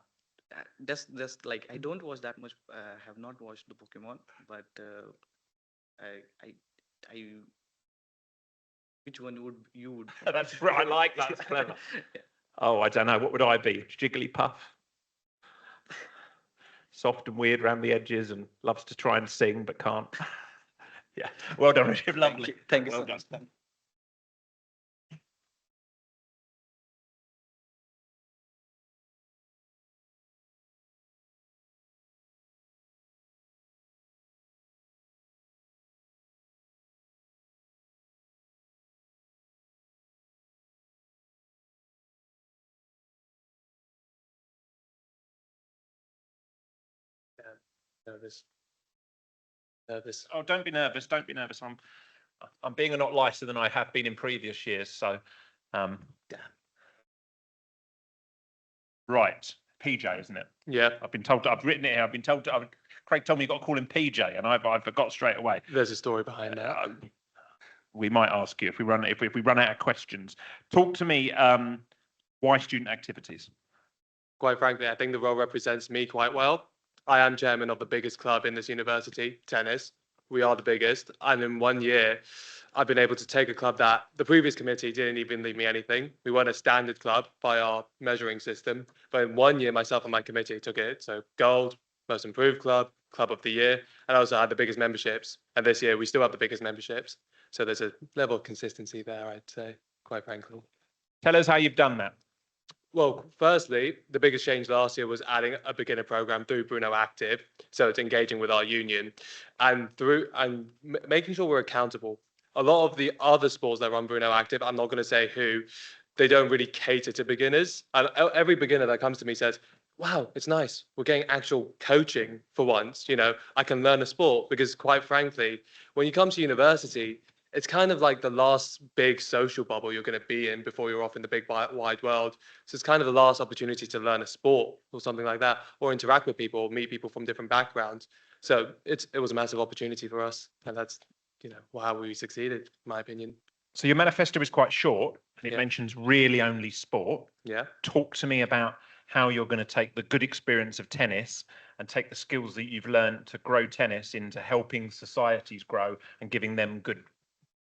That's like, I don't watch that much. Have not watched the Pokemon, but I I which one would you would? That's right. I like that. That's clever. Yeah. Oh, I don't know. What would I be? Jigglypuff. Soft and weird around the edges and loves to try and sing but can't. Yeah. Well done, Richard. Lovely. Thank you Well so much. done. Nervous. Nervous. Oh, don't be nervous. Don't be nervous. I'm being a lot lighter than I have been in previous years. So, Damn. right, PJ, isn't it? Yeah. I've been told. I've written it here. I've been told. Craig told me you got to call him PJ, and I forgot straight away. There's a story behind that. We might ask you if we run out of questions. Talk to me. Why student activities? Quite frankly, I think the role represents me quite well. I am chairman of the biggest club in this university, tennis. We are the biggest. And in 1 year, I've been able to take a club that the previous committee didn't even leave me anything. We weren't a standard club by our measuring system. But in 1 year, myself and my committee took it. So gold, most improved club, club of the year, and I also had the biggest memberships. And this year, we still have the biggest memberships. So there's a level of consistency there, I'd say, quite frankly. Tell us how you've done that. Well, firstly, the biggest change last year was adding a beginner program through Brunel Active. So it's engaging with our union and making sure we're accountable. A lot of the other sports that run Brunel Active, I'm not going to say who, they don't really cater to beginners. And every beginner that comes to me says, wow, it's nice. We're getting actual coaching for once. You know, I can learn a sport because quite frankly, when you come to university, it's kind of like the last big social bubble you're going to be in before you're off in the big wide world. So it's kind of the last opportunity to learn a sport or something like that, or interact with people, or meet people from different backgrounds. So it was a massive opportunity for us, and that's how we succeeded, in my opinion. So your manifesto is quite short, and it Yeah. mentions really only sport. Yeah. Talk to me about how you're going to take the good experience of tennis and take the skills that you've learned to grow tennis into helping societies grow and giving them good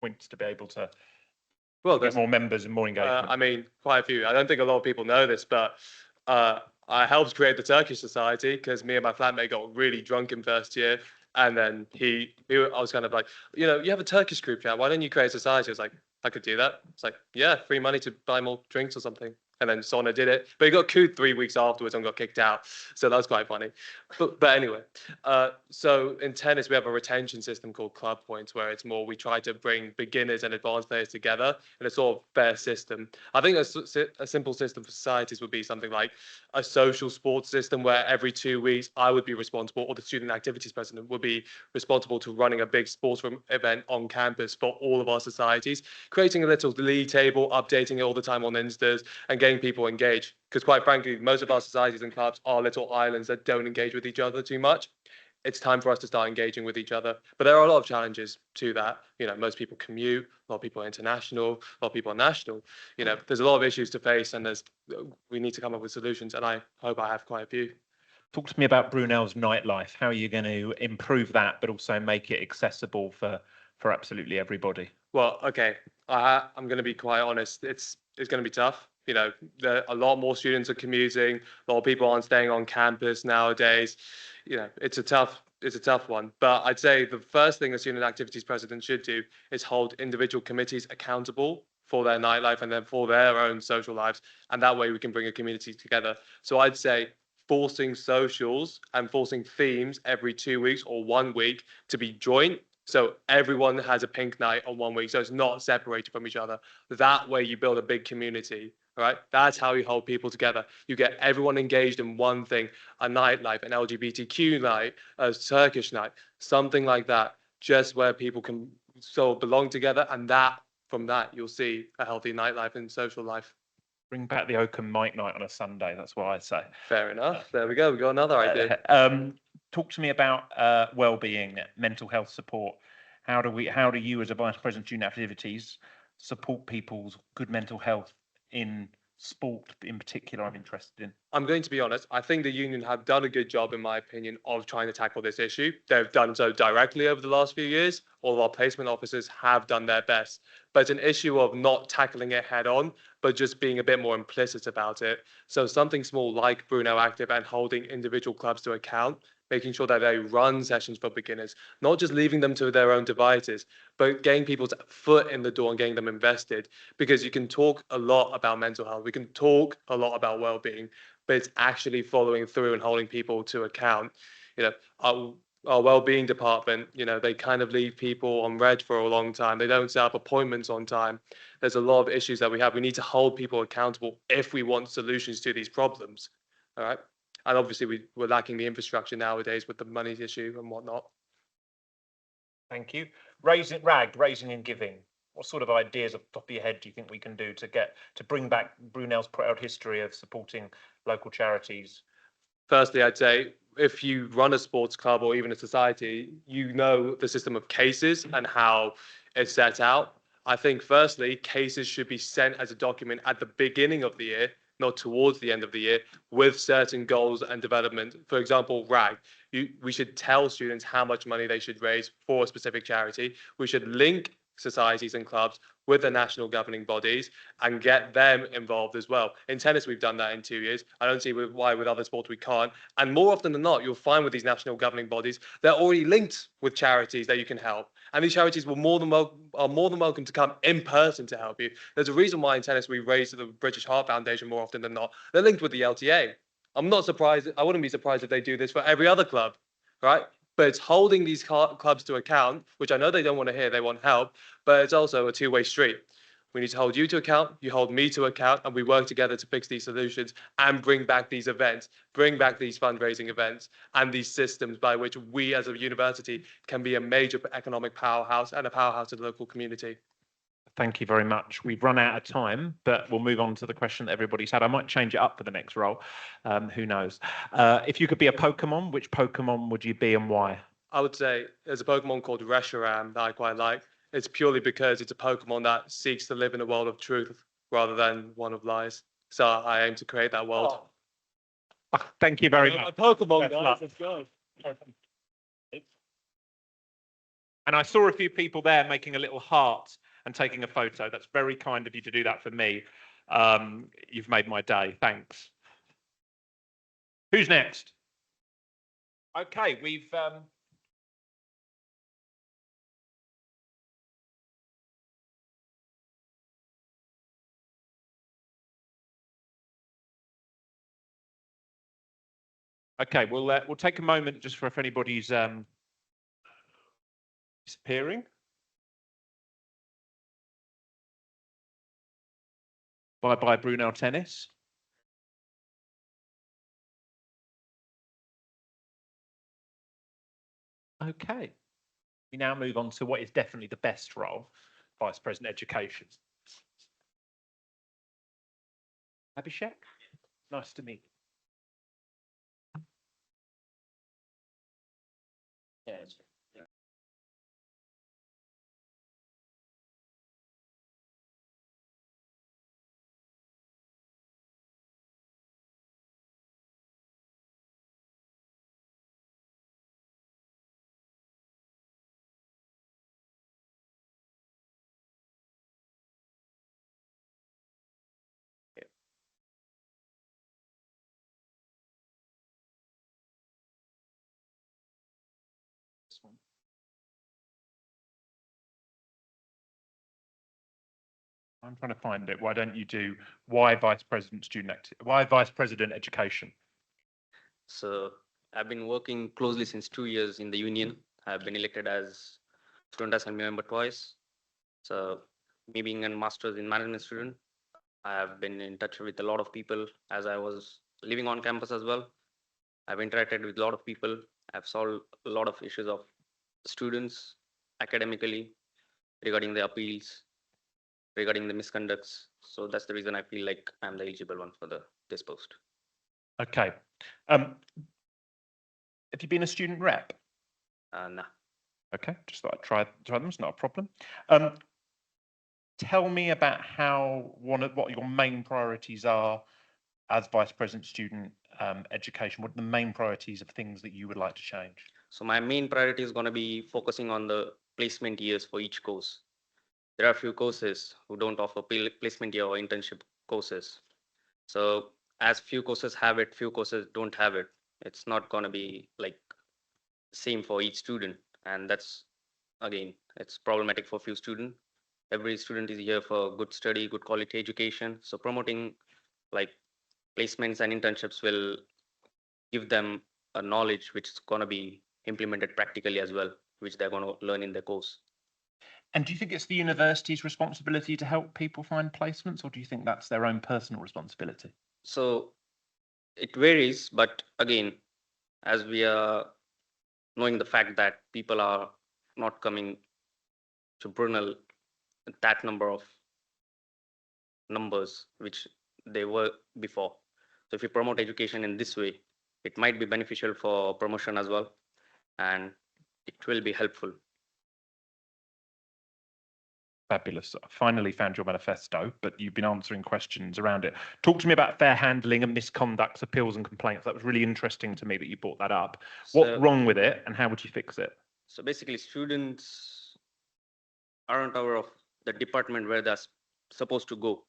points to be able to get more members and more engagement. I mean, quite a few. I don't think a lot of people know this, but I helped create the Turkish Society because me and my flatmate got really drunk in first year. And then I was kind of like, you have a Turkish group chat. Why don't you create a society? I was like, I could do that. It's like, yeah, free money to buy more drinks or something. And then Sona did it, but he got cooed 3 weeks afterwards and got kicked out. So that was quite funny. But anyway, so in tennis, we have a retention system called Club Points, where it's more, we try to bring beginners and advanced players together in a sort of fair system. I think a simple system for societies would be something like a social sports system where every 2 weeks I would be responsible, or the student activities president would be responsible to running a big sports event on campus for all of our societies, creating a little league table, updating it all the time on Instas, and getting people engaged. Because quite frankly, most of our societies and clubs are little islands that don't engage with each other too much. It's time for us to start engaging with each other. But there are a lot of challenges to that. Most people commute, a lot of people are international, a lot of people are national. There's a lot of issues to face, and we need to come up with solutions. And I hope I have quite a few. Talk to me about Brunel's nightlife. How are you going to improve that, but also make it accessible for absolutely everybody? Well, okay, I'm going to be quite honest. It's going to be tough. A lot more students are commuting. A lot of people aren't staying on campus nowadays. It's a tough one. But I'd say the first thing a student activities president should do is hold individual committees accountable for their nightlife and then for their own social lives. And that way we can bring a community together. So I'd say forcing socials and forcing themes every 2 weeks or 1 week to be joint. So everyone has a pink night on 1 week, so it's not separated from each other. That way you build a big community, right? That's how you hold people together. You get everyone engaged in one thing, a nightlife, an LGBTQ night, a Turkish night, something like that, just where people can sort of belong together. And from that, you'll see a healthy nightlife and social life. Bring back the Oakham Mike night on a Sunday. That's what I say. Fair enough. There we go. We've got another idea. Talk to me about well-being, mental health support. How do you, as a vice president of student activities, support people's good mental health in sport in particular? I'm interested in. I'm going to be honest. I think the union have done a good job, in my opinion, of trying to tackle this issue. They've done so directly over the last few years. All of our placement officers have done their best. But it's an issue of not tackling it head on, but just being a bit more implicit about it. So something small like Brunel Active and holding individual clubs to account, making sure that they run sessions for beginners, not just leaving them to their own devices, but getting people's foot in the door and getting them invested. Because you can talk a lot about mental health, we can talk a lot about well-being, but it's actually following through and holding people to account. Our well-being department, they kind of leave people on red for a long time. They don't set up appointments on time. There's a lot of issues that we have. We need to hold people accountable if we want solutions to these problems. All right. And obviously we're lacking the infrastructure nowadays with the money issue and whatnot. Thank you. Raising and giving. What sort of ideas off the top of your head do you think we can do to bring back Brunel's proud history of supporting local charities? Firstly, I'd say if you run a sports club or even a society, you know the system of cases and how it's set out. I think firstly, cases should be sent as a document at the beginning of the year, not towards the end of the year, with certain goals and development. For example, RAG. We should tell students how much money they should raise for a specific charity. We should link societies and clubs with the national governing bodies and get them involved as well. In tennis, we've done that in 2 years. I don't see why with other sports we can't. And more often than not, you'll find with these national governing bodies, they're already linked with charities that you can help. And these charities are more than welcome to come in person to help you. There's a reason why in tennis we raise to the British Heart Foundation more often than not. They're linked with the LTA. I'm not surprised. I wouldn't be surprised if they do this for every other club, right? But it's holding these clubs to account, which I know they don't want to hear, they want help, but it's also a two-way street. We need to hold you to account, you hold me to account, and we work together to fix these solutions and bring back these events, bring back these fundraising events and these systems by which we as a university can be a major economic powerhouse and a powerhouse of the local community. Thank you very much. We've run out of time, but we'll move on to the question that everybody's had. I might change it up for the next role. Who knows? If you could be a Pokemon, which Pokemon would you be and why? I would say there's a Pokemon called Reshiram that I quite like. It's purely because it's a Pokemon that seeks to live in a world of truth rather than one of lies. So I aim to create that world. Thank you very much. A Pokemon, Best guys, luck. let's go. And I saw a few people there making a little heart and taking a photo. That's very kind of you to do that for me. You've made my day. Thanks. Who's next? Okay, we've okay, we'll take a moment just for if anybody's disappearing. Bye-bye, Brunel Tennis. Okay. We now move on to what is definitely the best role, Vice President Education. Abhishek, nice to meet you. Yes. I'm trying to find it. Why don't you do why Vice President Education? So I've been working closely since 2 years in the union. I've been elected as student assembly member twice. So me being a master's in management student, I have been in touch with a lot of people as I was living on campus as well. I've interacted with a lot of people. I've solved a lot of issues of students academically regarding the appeals, regarding the misconducts. So that's the reason I feel like I'm the eligible one for this post. Okay. Have you been a student rep? Nah. Okay, just thought I'd try them. It's not a problem. Tell me about what your main priorities are as Vice President Student Education. What are the main priorities of things that you would like to change? So my main priority is going to be focusing on the placement years for each course. There are a few courses who don't offer placement year or internship courses. So as few courses have it, few courses don't have it. It's not going to be like same for each student. And that's, again, it's problematic for few students. Every student is here for good study, good quality education. So promoting like placements and internships will give them a knowledge which is going to be implemented practically as well, which they're going to learn in their course. And do you think it's the university's responsibility to help people find placements, or do you think that's their own personal responsibility? So It varies, but again, as we are knowing the fact that people are not coming to Brunel that number of numbers which they were before. So if you promote education in this way, it might be beneficial for promotion as well, and it will be helpful. Fabulous. I finally found your manifesto, but you've been answering questions around it. Talk to me about fair handling and misconducts, appeals and complaints. That was really interesting to me that you brought that up. What's So, wrong with it and how would you fix it? so basically, students aren't aware of the department where they're supposed to go.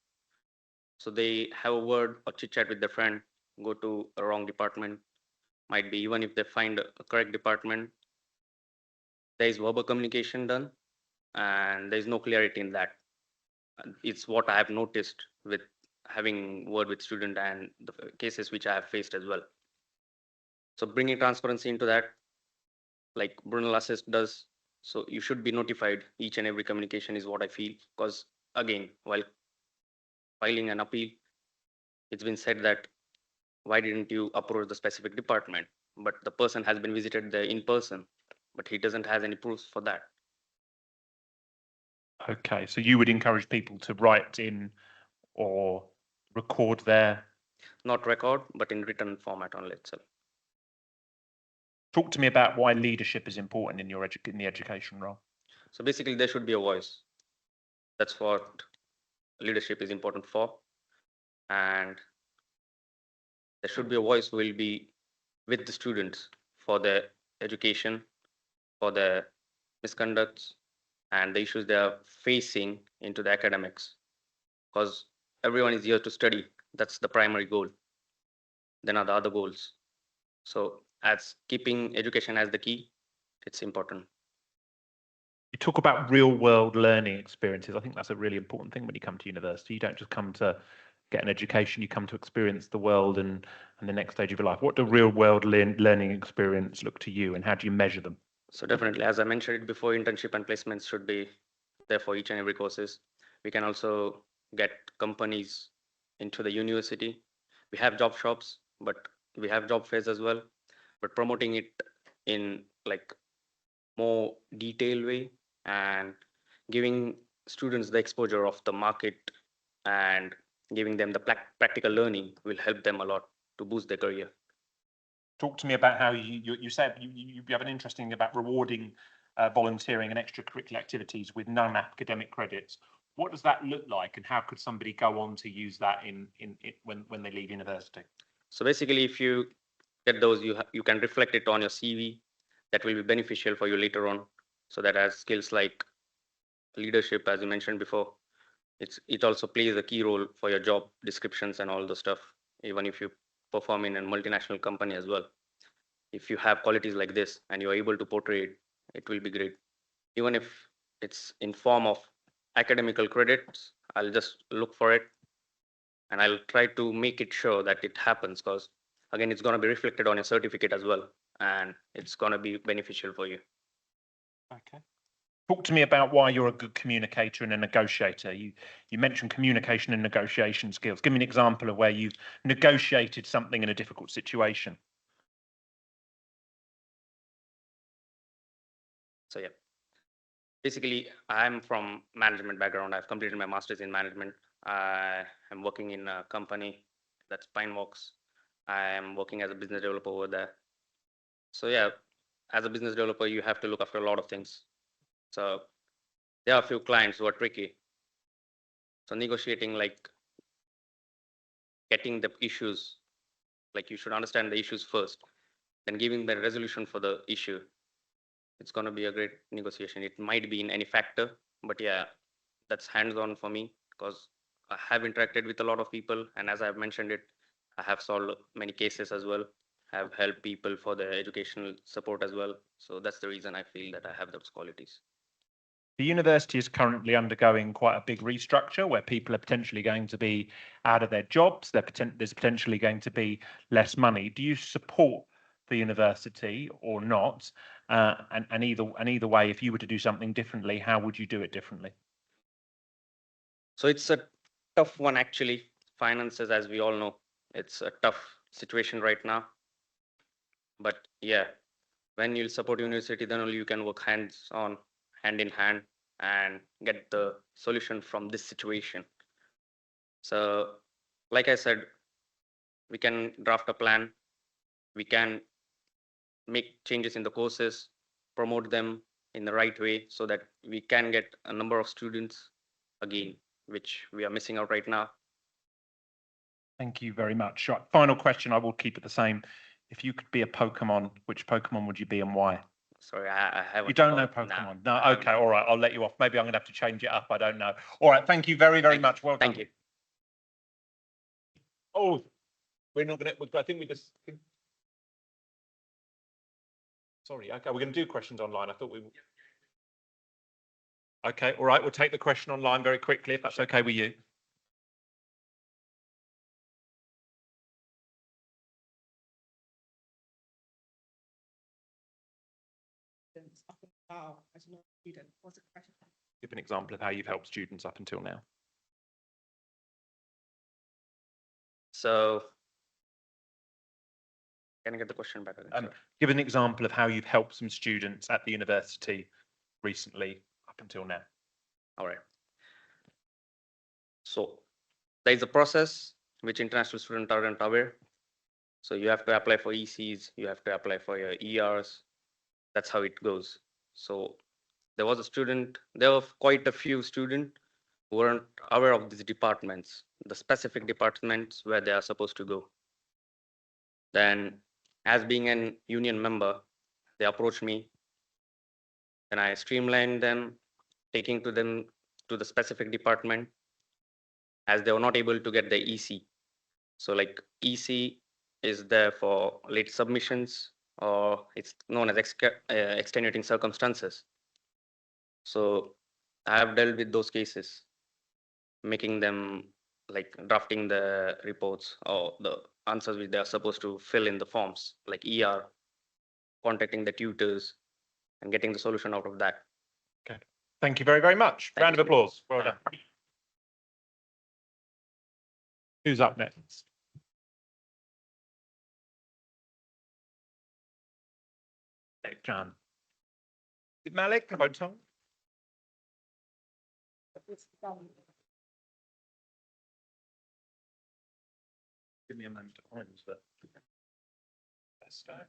So they have a word or chit chat with their friend, go to a wrong department. Might be even if they find a correct department, there is verbal communication done, and there is no clarity in that. It's what I have noticed with having word with student and the cases which I have faced as well. So bringing transparency into that, like Brunel Assist does, so you should be notified each and every communication is what I feel. Because again, while filing an appeal, it's been said that why didn't you approach the specific department? But the person has been visited there in person, but he doesn't have any proofs for that. Okay, so you would encourage people to write in or record their. Not record, but in written format only itself. Talk to me about why leadership is important in your in the education role. So basically, there should be a voice. That's what leadership is important for. And there should be a voice who will be with the students for their education, for their misconducts, and the issues they are facing into the academics. Because everyone is here to study. That's the primary goal. Then are the other goals. So as keeping education as the key, it's important. You talk about real world learning experiences. I think that's a really important thing when you come to university. You don't just come to get an education, you come to experience the world and the next stage of your life. What do real world learning experience look to you and how do you measure them? So definitely, as I mentioned it before, internship and placements should be there for each and every courses. We can also get companies into the university. We have job shops, but we have job fairs as well. But promoting it in like more detailed way and giving students the exposure of the market and giving them the practical learning will help them a lot to boost their career. Talk to me about how you said you have an interesting about rewarding volunteering and extracurricular activities with non-academic credits. What does that look like, and how could somebody go on to use that in when they leave university? So basically, if you get those, you can reflect it on your CV. That will be beneficial for you later on. So that as skills like leadership, as you mentioned before, it also plays a key role for your job descriptions and all the stuff. Even if you perform in a multinational company as well, if you have qualities like this and you're able to portray it, it will be great. Even if it's in form of academical credits, I'll just look for it and I'll try to make it sure that it happens, because again, it's going to be reflected on your certificate as well, and it's going to be beneficial for you. Okay. Talk to me about why you're a good communicator and a negotiator. You mentioned communication and negotiation skills. Give me an example of where you've negotiated something in a difficult situation. So yeah, basically, I'm from management background. I've completed my master's in management. I am working in a company that's Pineworks. I am working as a business developer over there. So yeah, as a business developer, you have to look after a lot of things. So there are a few clients who are tricky. So negotiating, like getting the issues, like you should understand the issues first, then giving the resolution for the issue. It's going to be a great negotiation. It might be in any factor, but yeah, that's hands-on for me because I have interacted with a lot of people, and as I've mentioned it, I have solved many cases as well. Have helped people for their educational support as well. So that's the reason I feel that I have those qualities. The university is currently undergoing quite a big restructure where people are potentially going to be out of their jobs. There's potentially going to be less money. Do you support the university or not? And either way, if you were to do something differently, how would you do it differently? So it's a tough one actually. Finances, as we all know, it's a tough situation right now. But yeah, when you'll support university, then only you can work hands on, hand in hand, and get the solution from this situation. So, like I said, we can draft a plan, we can make changes in the courses, promote them in the right way so that we can get a number of students again, which we are missing out right now. Thank you very much. Right, final question, I will keep it the same. If you could be a Pokemon, which Pokemon would you be and why? Sorry, I haven't. You don't know thought- Pokemon? nah, No, I okay, haven't. all right, I'll let you off. Maybe I'm gonna have to change it up, I don't know. All right, thank you very, very much. Well done. Thank you. Oh, we're not gonna, I think we just. Sorry, okay, we're gonna do questions online. I thought we. Okay, all right, we'll take the question online very quickly, if that's okay with you. Up and now, as a student, what's the question? Give an example of how you've helped students up until now. So, can I get the question back again? Sorry. Give an example of how you've helped some students at the university recently up until now. All right. So there is a process which international students aren't aware. So you have to apply for ECs, you have to apply for your ERs. That's how it goes. So there were quite a few students who weren't aware of these departments, the specific departments where they are supposed to go. Then, as being an union member, they approached me and I streamlined them, taking to them to the specific department as they were not able to get the EC. So like EC is there for late submissions, or it's known as extenuating circumstances. So I have dealt with those cases, making them like drafting the reports or the answers which they are supposed to fill in the forms, like ER, contacting the tutors, and getting the solution out of that. Okay, thank you very, very much. Thank Round of you. applause. Well done. Who's up next? John. Is it Malik? About Tom? Give me a moment to find the best guy.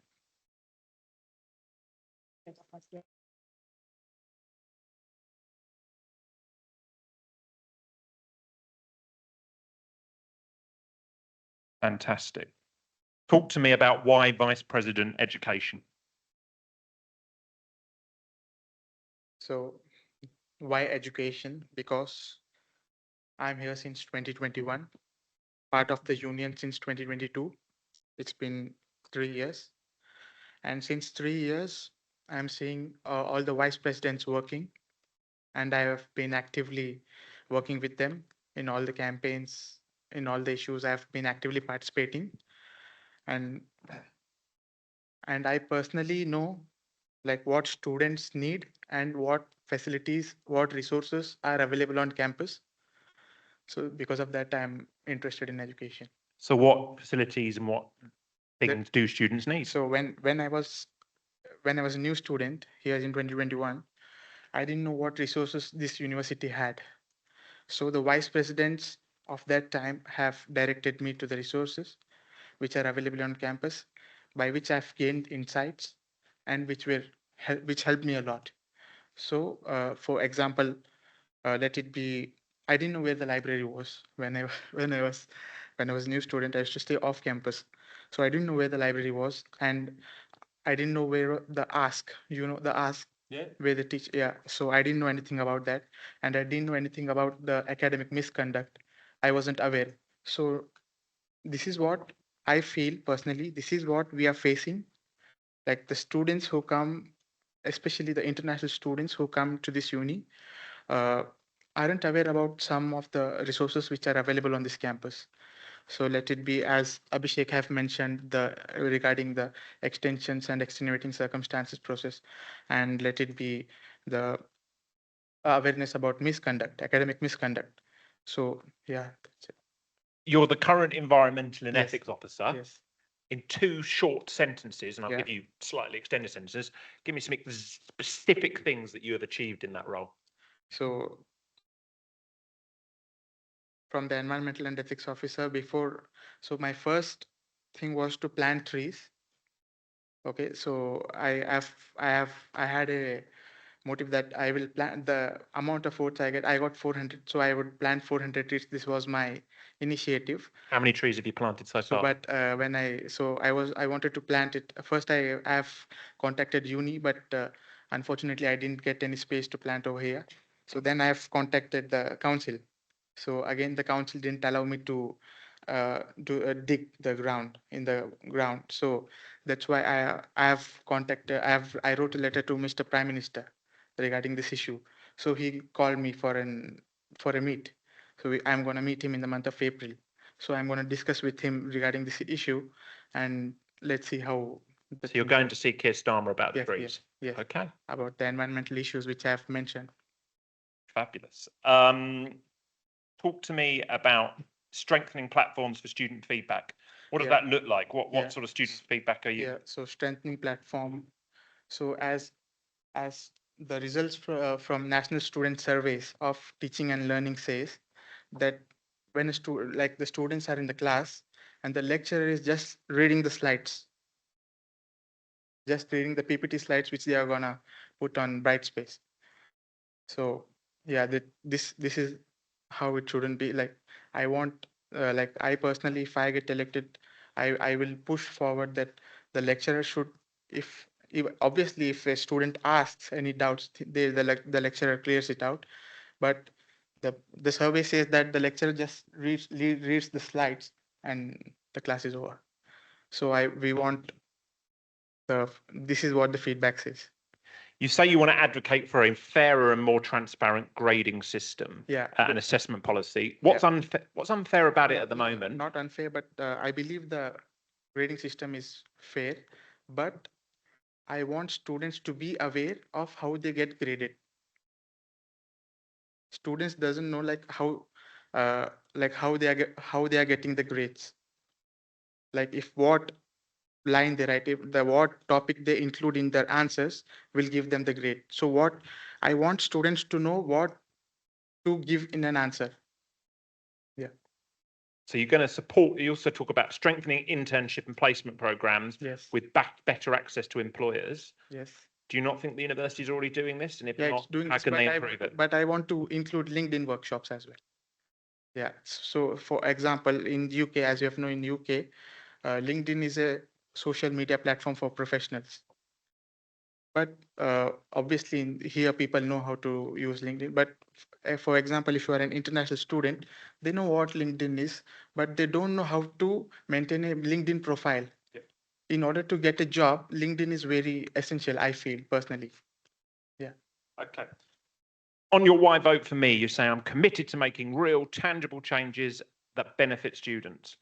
Fantastic. Talk to me about why Vice President Education. So why education? Because I'm here since 2021, part of the union since 2022. It's been 3 years. And since 3 years, I'm seeing all the vice presidents working, and I have been actively working with them in all the campaigns, in all the issues. I've been actively participating. And I personally know like what students need and what facilities, what resources are available on campus. So because of that, I'm interested in education. So what facilities and what things do students need? So when I was a new student here in 2021, I didn't know what resources this university had. So the vice presidents of that time have directed me to the resources which are available on campus, by which I've gained insights and which helped me a lot. So for example, let it be, I didn't know where the library was when I when I was a new student. I used to stay off campus, so I didn't know where the library was, and I didn't know where the ask, the ask, Yeah. where the teach. Yeah, so I didn't know anything about that, and I didn't know anything about the academic misconduct. I wasn't aware. So this is what I feel personally. This is what we are facing. Like the students who come, especially the international students who come to this uni, uh, aren't aware about some of the resources which are available on this campus. So let it be, as Abhishek have mentioned, regarding the extensions and extenuating circumstances process, and let it be the awareness about misconduct, academic misconduct. So yeah, that's it. You're the current environmental and Yes. ethics officer. Yes. in 2 short sentences, and I'll Yeah. give you slightly extended sentences, give me some specific things that you have achieved in that role. So from the environmental and ethics officer before, so my first thing was to plant trees. Okay, so I had a motive that I will plant the amount of votes I get. I got 400, so I would plant 400 trees. This was my initiative. How many trees have you planted so So, far? but I wanted to plant it. First, I have contacted uni, but unfortunately, I didn't get any space to plant over here. So then I have contacted the council. So again, the council didn't allow me to dig the ground in the ground. So that's why I wrote a letter to Mr. Prime Minister regarding this issue. So he called me for a meet. So I'm going to meet him in the month of April. So I'm going to discuss with him regarding this issue, and let's see how. So you're going to see Keir Starmer about the Yes, trees? yes, Okay, about the environmental issues which I have mentioned. fabulous. Talk to me about strengthening platforms for student feedback. What does Yeah. that look like? What Yeah. sort of student feedback are you? Yeah, so strengthening platform. So as the results from national student surveys of teaching and learning says that when like the students are in the class and the lecturer is just reading the slides, just reading the PPT slides which they are gonna put on Brightspace. So yeah, this is how it shouldn't be. Like I want, like I personally, if I get elected, I will push forward that the lecturer should, if obviously if a student asks any doubts, the lecturer clears it out. But the survey says that the lecturer just reads the slides and the class is over. So we want this is what the feedback says. You say you want to advocate for a fairer and more transparent grading system Yeah. and assessment policy. What's unfair about it at the moment? Not unfair, but I believe the grading system is fair, but I want students to be aware of how they get graded. Students doesn't know how they are getting the grades. Like if what line they write, if the what topic they include in their answers will give them the grade. So what I want students to know what to give in an answer. Yeah. So you're going to support, you also talk about strengthening internship and placement programs Yes. with better access to employers. Yes. Do you not think the university is already doing this? And if Yeah, not, it's doing how this, can they improve it? but I want to include LinkedIn workshops as well. Yeah. So for example, in UK, as you have known, in UK, LinkedIn is a social media platform for professionals. But obviously here people know how to use LinkedIn. But for example, if you are an international student, they know what LinkedIn is, but they don't know how to maintain a LinkedIn profile. Yep. In order to get a job, LinkedIn is very essential, I feel personally. Yeah. Okay. On your why vote for me, you say I'm committed to making real, tangible changes that benefit students.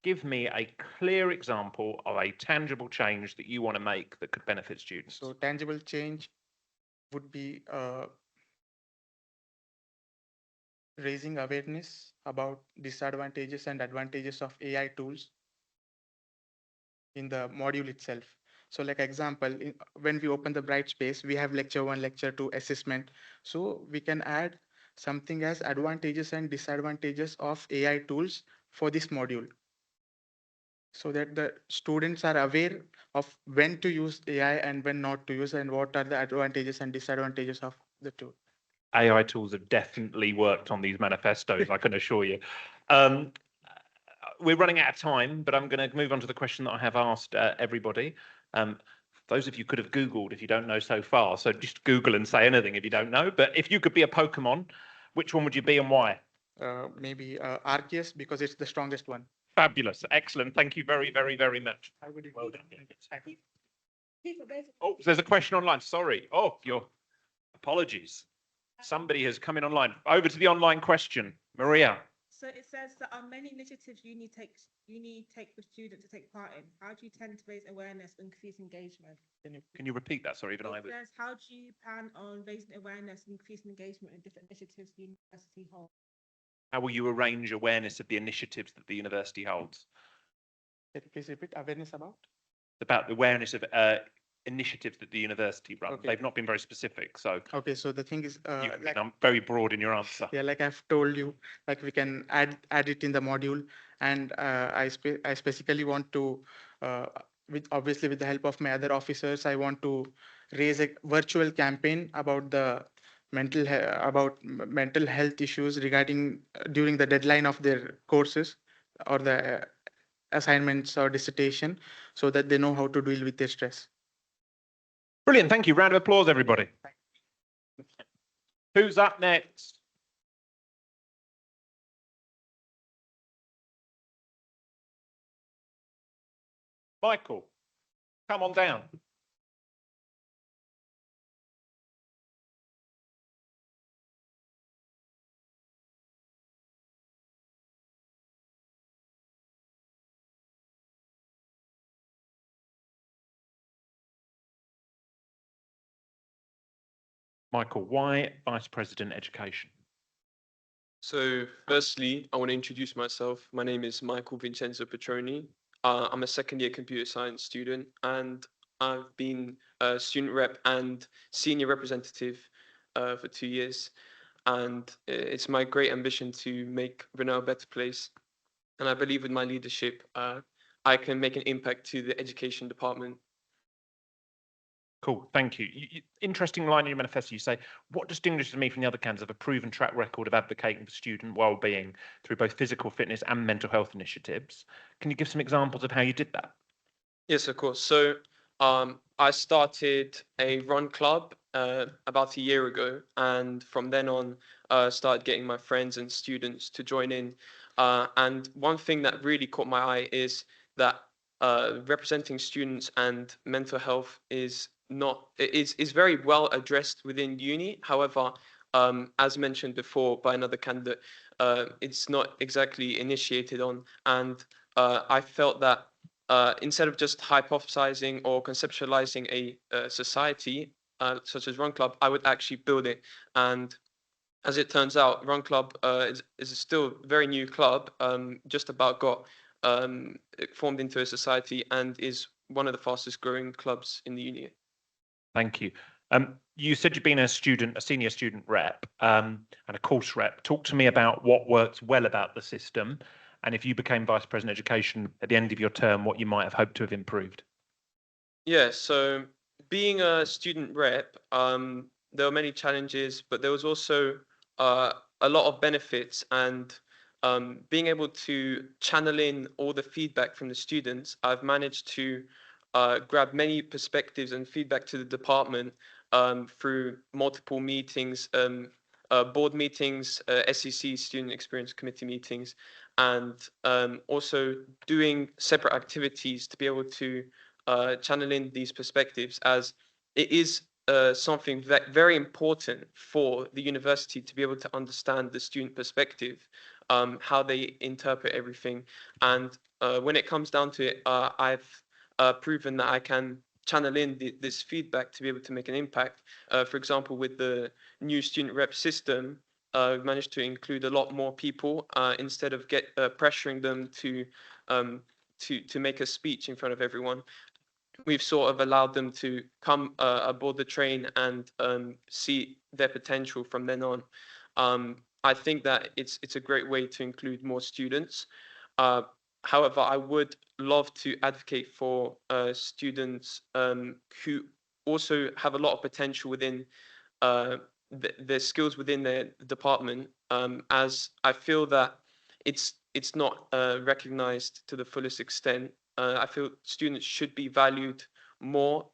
Give me a clear example of a tangible change that you want to make that could benefit students. So tangible change would be raising awareness about disadvantages and advantages of AI tools in the module itself. So like example, when we open the Brightspace, we have lecture 1, lecture 2, assessment. So we can add something as advantages and disadvantages of AI tools for this module, so that the students are aware of when to use AI and when not to use, and what are the advantages and disadvantages of the tool. AI tools have definitely worked on these manifestos, I can assure you. We're running out of time, but I'm going to move on to the question that I have asked everybody. Those of you could have Googled if you don't know so far, so just Google and say anything if you don't know. But if you could be a Pokemon, which one would you be and why? Maybe Arceus, because it's the strongest one. Fabulous. Excellent. Thank you very, very, very much. Well done. Oh, there's a question online. Sorry. Oh, your apologies. Somebody has come in online. Over to the online question. Maria. So it says that many initiatives uni take for students to take part in. How do you tend to raise awareness and increase engagement? Can you repeat that? Sorry, even I It was. says, how do you plan on raising awareness and increasing engagement in different initiatives the university holds? How will you arrange awareness of the initiatives that the university holds? Can you please repeat? Awareness about? About the awareness of initiatives that the university run. Okay. They've not been very specific, so Okay, so the thing is, you've like, been very broad in your answer. yeah, like I've told you, like we can add it in the module, and I specifically want to, with obviously with the help of my other officers, I want to raise a virtual campaign about the mental health issues regarding during the deadline of their courses or the assignments or dissertation, so that they know how to deal with their stress. Brilliant, thank you. Round of applause, everybody. Who's up next? Michael, come on down. Michael, why Vice President Education? So firstly, I want to introduce myself. My name is Michael Vincenzo Petroni. I'm a second year computer science student, and I've been a student rep and senior representative for 2 years. And it's my great ambition to make Brunel a better place. And I believe with my leadership, I can make an impact to the education department. Cool, thank you. Interesting line in your manifesto. You say, what distinguishes me from the other candidates of a proven track record of advocating for student well-being through both physical fitness and mental health initiatives? Can you give some examples of how you did that? Yes, of course. So I started a run club about a year ago, and from then on, started getting my friends and students to join in. And one thing that really caught my eye is that representing students and mental health is very well addressed within uni. However, as mentioned before by another candidate, it's not exactly initiated on, and I felt that instead of just hypothesizing or conceptualizing a society such as Run Club, I would actually build it. And as it turns out, Run Club is still a very new club, just about got formed into a society, and is one of the fastest growing clubs in the union. Thank you. You said you've been a senior student rep and a course rep. Talk to me about what works well about the system, and if you became Vice President Education at the end of your term, what you might have hoped to have improved. Yeah, so being a student rep, there were many challenges, but there was also a lot of benefits, and being able to channel in all the feedback from the students, I've managed to grab many perspectives and feedback to the department through multiple meetings, board meetings, SEC, Student Experience Committee meetings, and also doing separate activities to be able to channel in these perspectives, as it is something that very important for the university to be able to understand the student perspective, how they interpret everything. And when it comes down to it, I've proven that I can channel in this feedback to be able to make an impact. For example, with the new student rep system, we've managed to include a lot more people instead of pressuring them to make a speech in front of everyone. We've sort of allowed them to come aboard the train and see their potential from then on. I think that it's a great way to include more students. However, I would love to advocate for students who also have a lot of potential within their skills within their department, as I feel that it's not recognized to the fullest extent. I feel students should be valued more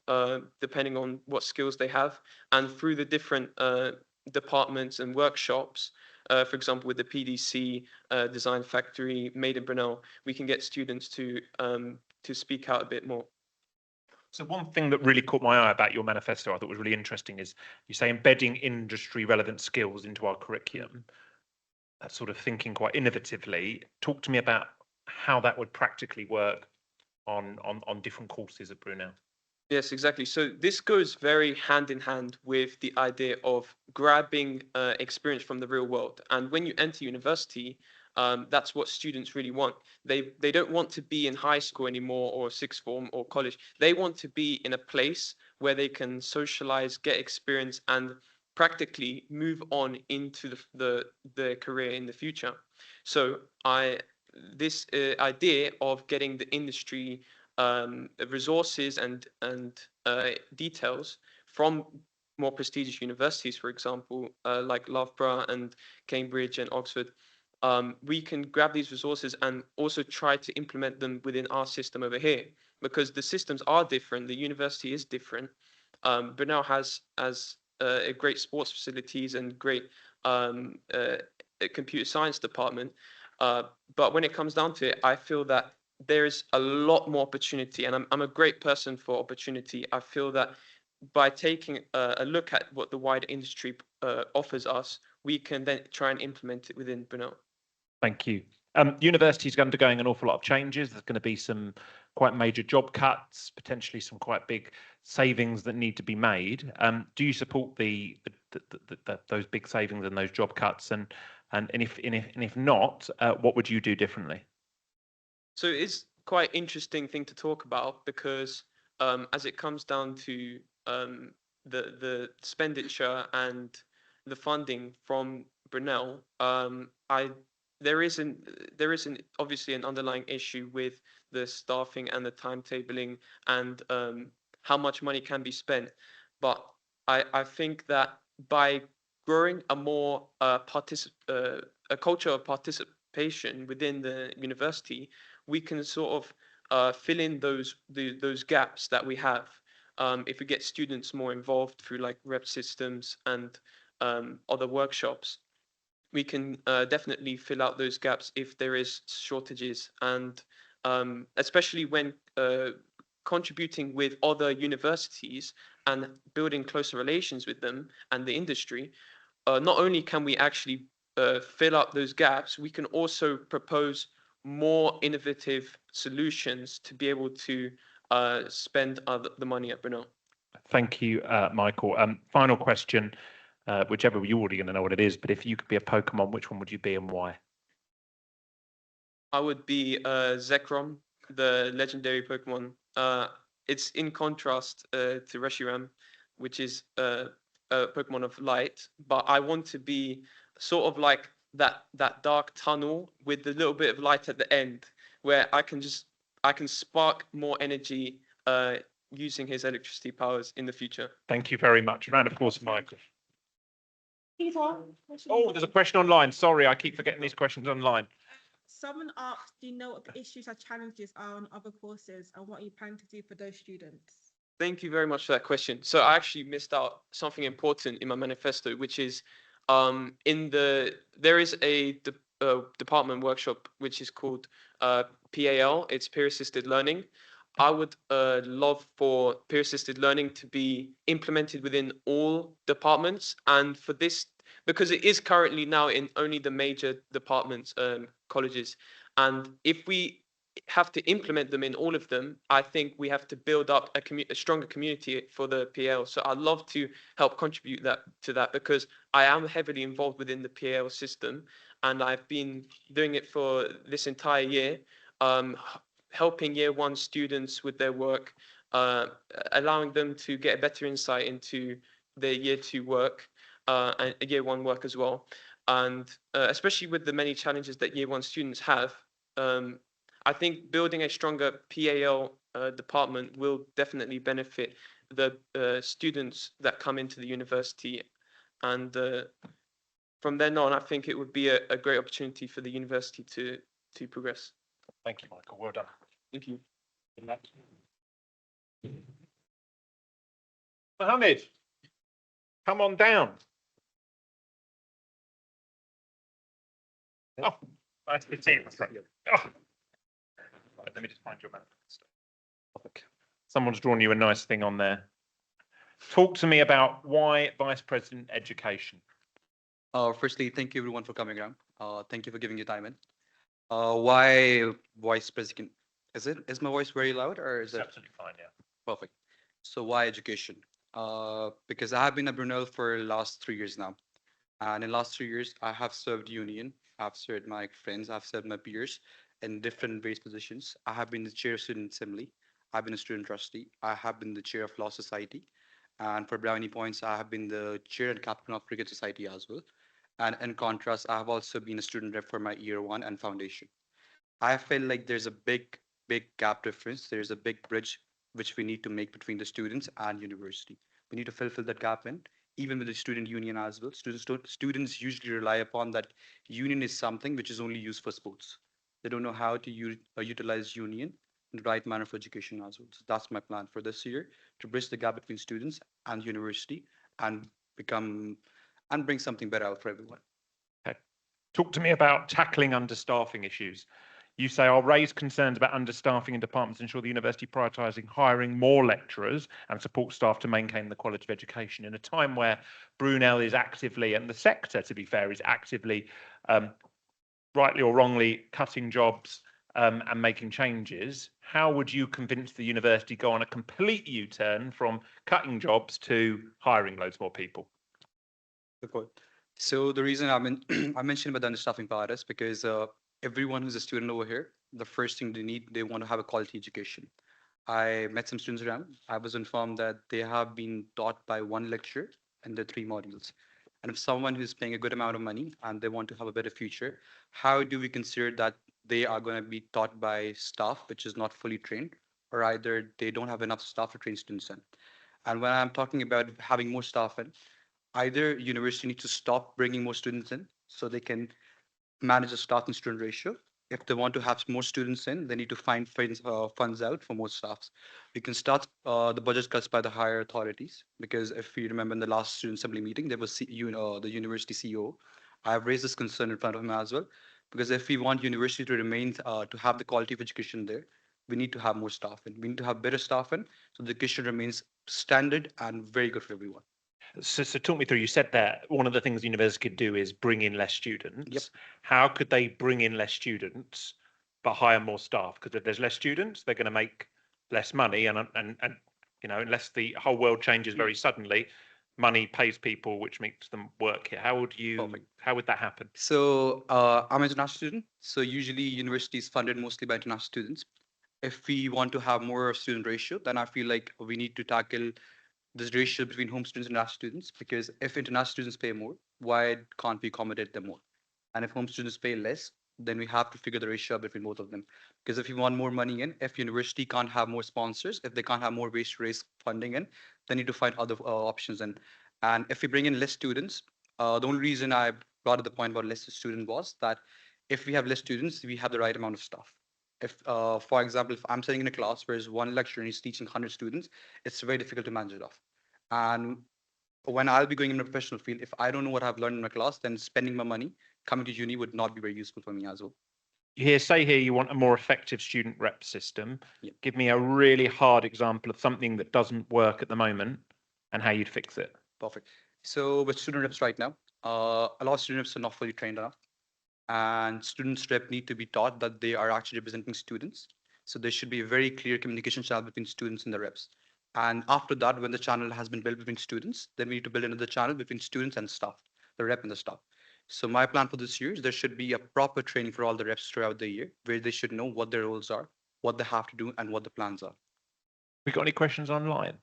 depending on what skills they have, and through the different departments and workshops, for example, with the PDC, Design Factory, Made in Brunel, we can get students to speak out a bit more. So one thing that really caught my eye about your manifesto, I thought was really interesting, is you say embedding industry relevant skills into our curriculum. That's sort of thinking quite innovatively. Talk to me about how that would practically work on different courses at Brunel. Yes, exactly. So this goes very hand in hand with the idea of grabbing experience from the real world. And when you enter university, That's what students really want. They don't want to be in high school anymore or sixth form or college. They want to be in a place where they can socialize, get experience, and practically move on into the career in the future. So this idea of getting the industry resources and details from more prestigious universities, for example, like Loughborough and Cambridge and Oxford, we can grab these resources and also try to implement them within our system over here, because the systems are different. The university is different. Brunel has a great sports facilities and great a computer science department. But when it comes down to it, I feel that there's a lot more opportunity, and I'm a great person for opportunity. I feel that by taking a look at what the wider industry offers us, we can then try and implement it within Brunel. Thank you. University is undergoing an awful lot of changes. There's going to be some quite major job cuts, potentially some quite big savings that need to be made. Do you support those big savings and those job cuts? And if not, what would you do differently? So it's quite interesting thing to talk about, because as it comes down to the expenditure and the funding from Brunel, there isn't obviously an underlying issue with the staffing and the timetabling and how much money can be spent. But I think that by growing a more a culture of participation within the university, we can sort of fill in those gaps that we have. If we get students more involved through like rep systems and other workshops, we can definitely fill out those gaps if there is shortages, and especially when contributing with other universities and building closer relations with them and the industry. Not only can we actually fill up those gaps, we can also propose more innovative solutions to be able to spend the money at Brunel. Thank you, Michael. Final question, whichever you're already going to know what it is, but if you could be a Pokemon, which one would you be and why? I would be Zekrom, the legendary Pokemon. It's in contrast to Reshiram, which is a Pokemon of light, but I want to be sort of like that dark tunnel with a little bit of light at the end, where I can spark more energy using his electricity powers in the future. Thank you very much. Round of applause for Michael. Peter, Oh, there's a question online. Sorry, I keep forgetting these questions online. someone asked, do you know what the issues or challenges are on other courses and what you plan to do for those students? Thank you very much for that question. So I actually missed out something important in my manifesto, which is there is a department workshop which is called PAL. It's peer assisted learning. I would love for peer assisted learning to be implemented within all departments, and for this, because it is currently now in only the major departments, colleges, and if we have to implement them in all of them, I think we have to build up a stronger community for the PL. So I'd love to help contribute to that, because I am heavily involved within the PL system, and I've been doing it for this entire year, helping year one students with their work, allowing them to get a better insight into their year two work and year one work as well. And especially with the many challenges that year one students have, I think building a stronger PAL department will definitely benefit the students that come into the university. And from then on, I think it would be a great opportunity for the university to progress. Thank you, Michael. Well done. Thank you. Mohammed, come on down. Oh, nice to see you. Oh. Right, let me just find your manifesto. Someone's drawn you a nice thing on there. Talk to me about why Vice President Education. Firstly, thank you everyone for coming around. Thank you for giving your time in. Why Vice President? Is my voice very loud, or is it? Absolutely fine, yeah. Perfect. So why education? Because I have been at Brunel for the last 3 years now. And in last 3 years, I have served union, I've served my friends, I've served my peers in different various positions. I have been the chair of student assembly. I've been a student trustee. I have been the chair of law society. And for Brownie Points, I have been the chair and captain of cricket society as well. And in contrast, I have also been a student rep for my year one and foundation. I feel like there's a big gap difference. There's a big bridge which we need to make between the students and university. We need to fulfill that gap in, even with the student union as well. Students usually rely upon that union is something which is only used for sports. They don't know how to utilize union in the right manner for education as well. So that's my plan for this year, to bridge the gap between students and university and become and bring something better out for everyone. Okay. Talk to me about tackling understaffing issues. You say, I'll raise concerns about understaffing in departments, ensure the university prioritising hiring more lecturers and support staff to maintain the quality of education in a time where Brunel is actively, and the sector, to be fair, is actively, rightly or wrongly, cutting jobs and making changes. How would you convince the university to go on a complete U-turn from cutting jobs to hiring loads more people? Good point. So the reason I mentioned about the understaffing part is because everyone who's a student over here, the first thing they want to have a quality education. I met some students around. I was informed that they have been taught by one lecturer in the 3 modules. And if someone who's paying a good amount of money and they want to have a better future, how do we consider that they are going to be taught by staff which is not fully trained, or either they don't have enough staff to train students in? And when I'm talking about having more staff in, either university needs to stop bringing more students in so they can manage the staff and student ratio. If they want to have more students in, they need to find funds out for more staffs. We can start the budget cuts by the higher authorities, because if you remember in the last student assembly meeting, there was the university CEO. I have raised this concern in front of him as well, because if we want university to remain to have the quality of education there, we need to have more staff in. We need to have better staff in, so the education remains standard and very good for everyone. So talk me through, you said that one of the things the university could do is bring in less students. Yep. How could they bring in less students but hire more staff? Because if there's less students, they're going to make less money, and you know, unless the whole world changes very suddenly, money pays people, which makes them work here. How would that happen? So I'm an international student. So usually university is funded mostly by international students. If we want to have more student ratio, then I feel like we need to tackle this ratio between home students and international students, because if international students pay more, why can't we accommodate them more? And if home students pay less, then we have to figure the ratio between both of them. Because if you want more money in, if university can't have more sponsors, if they can't have more ways to raise funding in, they need to find other options in. And if we bring in less students, the only reason I brought up the point about less student was that if we have less students, we have the right amount of staff. If, for example, if I'm sitting in a class where there's one lecturer and he's teaching 100 students, it's very difficult to manage it off. And when I'll be going in a professional field, if I don't know what I've learned in my class, then spending my money coming to uni would not be very useful for me as well. Say here you want a more effective student rep system. Yep. Give me a really hard example of something that doesn't work at the moment and how you'd fix it. Perfect. So with student reps right now, a lot of student reps are not fully trained enough, and students rep need to be taught that they are actually representing students. So there should be a very clear communication channel between students and the reps. And after that, when the channel has been built between students, then we need to build another channel between students and staff, the rep and the staff. So my plan for this year is there should be a proper training for all the reps throughout the year, where they should know what their roles are, what they have to do, and what the plans are. We got any questions online?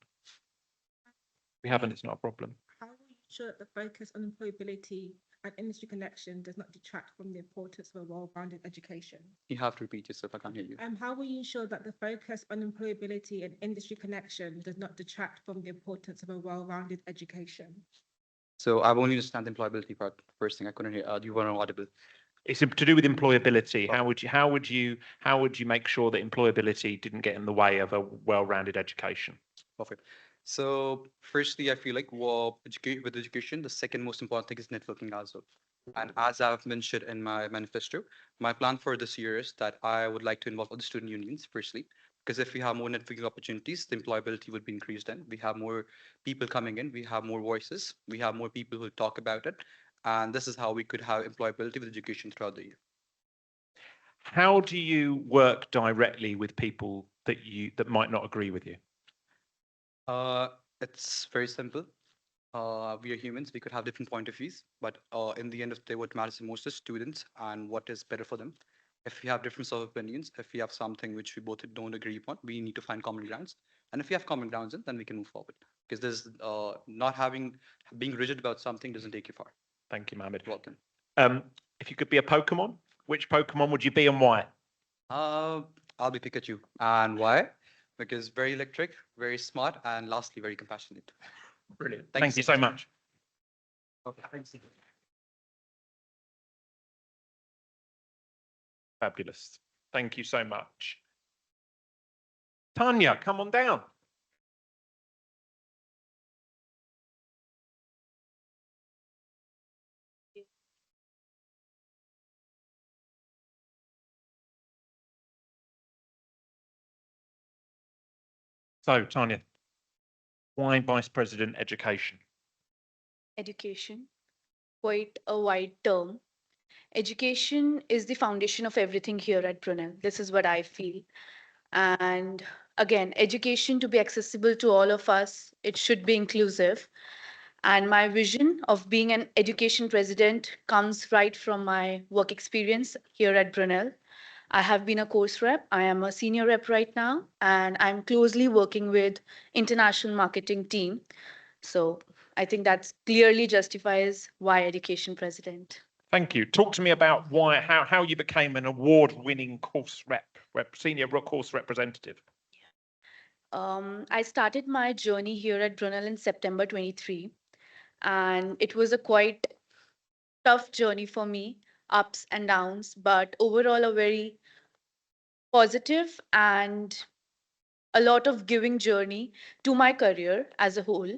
We haven't, it's not a problem. How will you ensure that the focus on employability and industry connection does not detract from the importance of a well-rounded education? You have to repeat yourself, I can't hear you. How will you ensure that the focus on employability and industry connection does not detract from the importance of a well-rounded education? So I've only understand the employability part. First thing I couldn't hear. You weren't audible. It's to do with employability. How would you make sure that employability didn't get in the way of a well-rounded education? Perfect. So firstly, I feel like with education, the second most important thing is networking as well. And as I've mentioned in my manifesto, my plan for this year is that I would like to involve other student unions, firstly, because if we have more networking opportunities, the employability would be increased. Then we have more people coming in, we have more voices, we have more people who talk about it. And this is how we could have employability with education throughout the year. How do you work directly with people that might not agree with you? It's very simple. We are humans. We could have different point of views, but in the end of the day, what matters the most is students and what is better for them. If we have different sort of opinions, if we have something which we both don't agree upon, we need to find common grounds. And if we have common grounds, then we can move forward. Because there's not having being rigid about something doesn't take you far. Thank you, Mohammed. Welcome. If you could be a Pokemon, which Pokemon would you be and why? I'll be Pikachu. And why? Because very electric, very smart, and lastly, very compassionate. Brilliant. Thank you so much. Okay, thanks. Fabulous. Thank you so much. Tanya, come on down. So, Tanya, why Vice President Education? Education, quite a wide term. Education is the foundation of everything here at Brunel. This is what I feel. And again, education to be accessible to all of us, it should be inclusive. And my vision of being an education president comes right from my work experience here at Brunel. I have been a course rep. I am a senior rep right now, and I'm closely working with international marketing team. So I think that clearly justifies why education president. Thank you. Talk to me about how you became an award-winning course senior course representative. I started my journey here at Brunel in September 23, and it was a quite tough journey for me, ups and downs, but overall a very positive and a lot of giving journey to my career as a whole.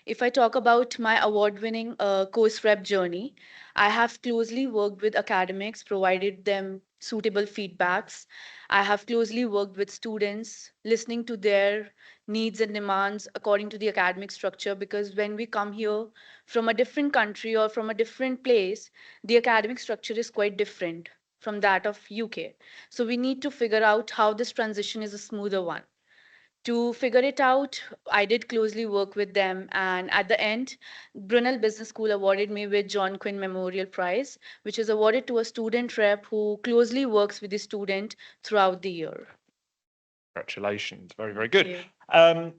If I talk about my award winning course rep journey, I have closely worked with academics, provided them suitable feedbacks. I have closely worked with students, listening to their needs and demands according to the academic structure. Because when we come here from a different country or from a different place, the academic structure is quite different from that of UK. So we need to figure out how this transition is a smoother one. To figure it out, I did closely work with them, and at the end, Brunel Business School awarded me with John Quinn Memorial Prize, which is awarded to a student rep who closely works with the student throughout the year. Congratulations. Very, very good. you.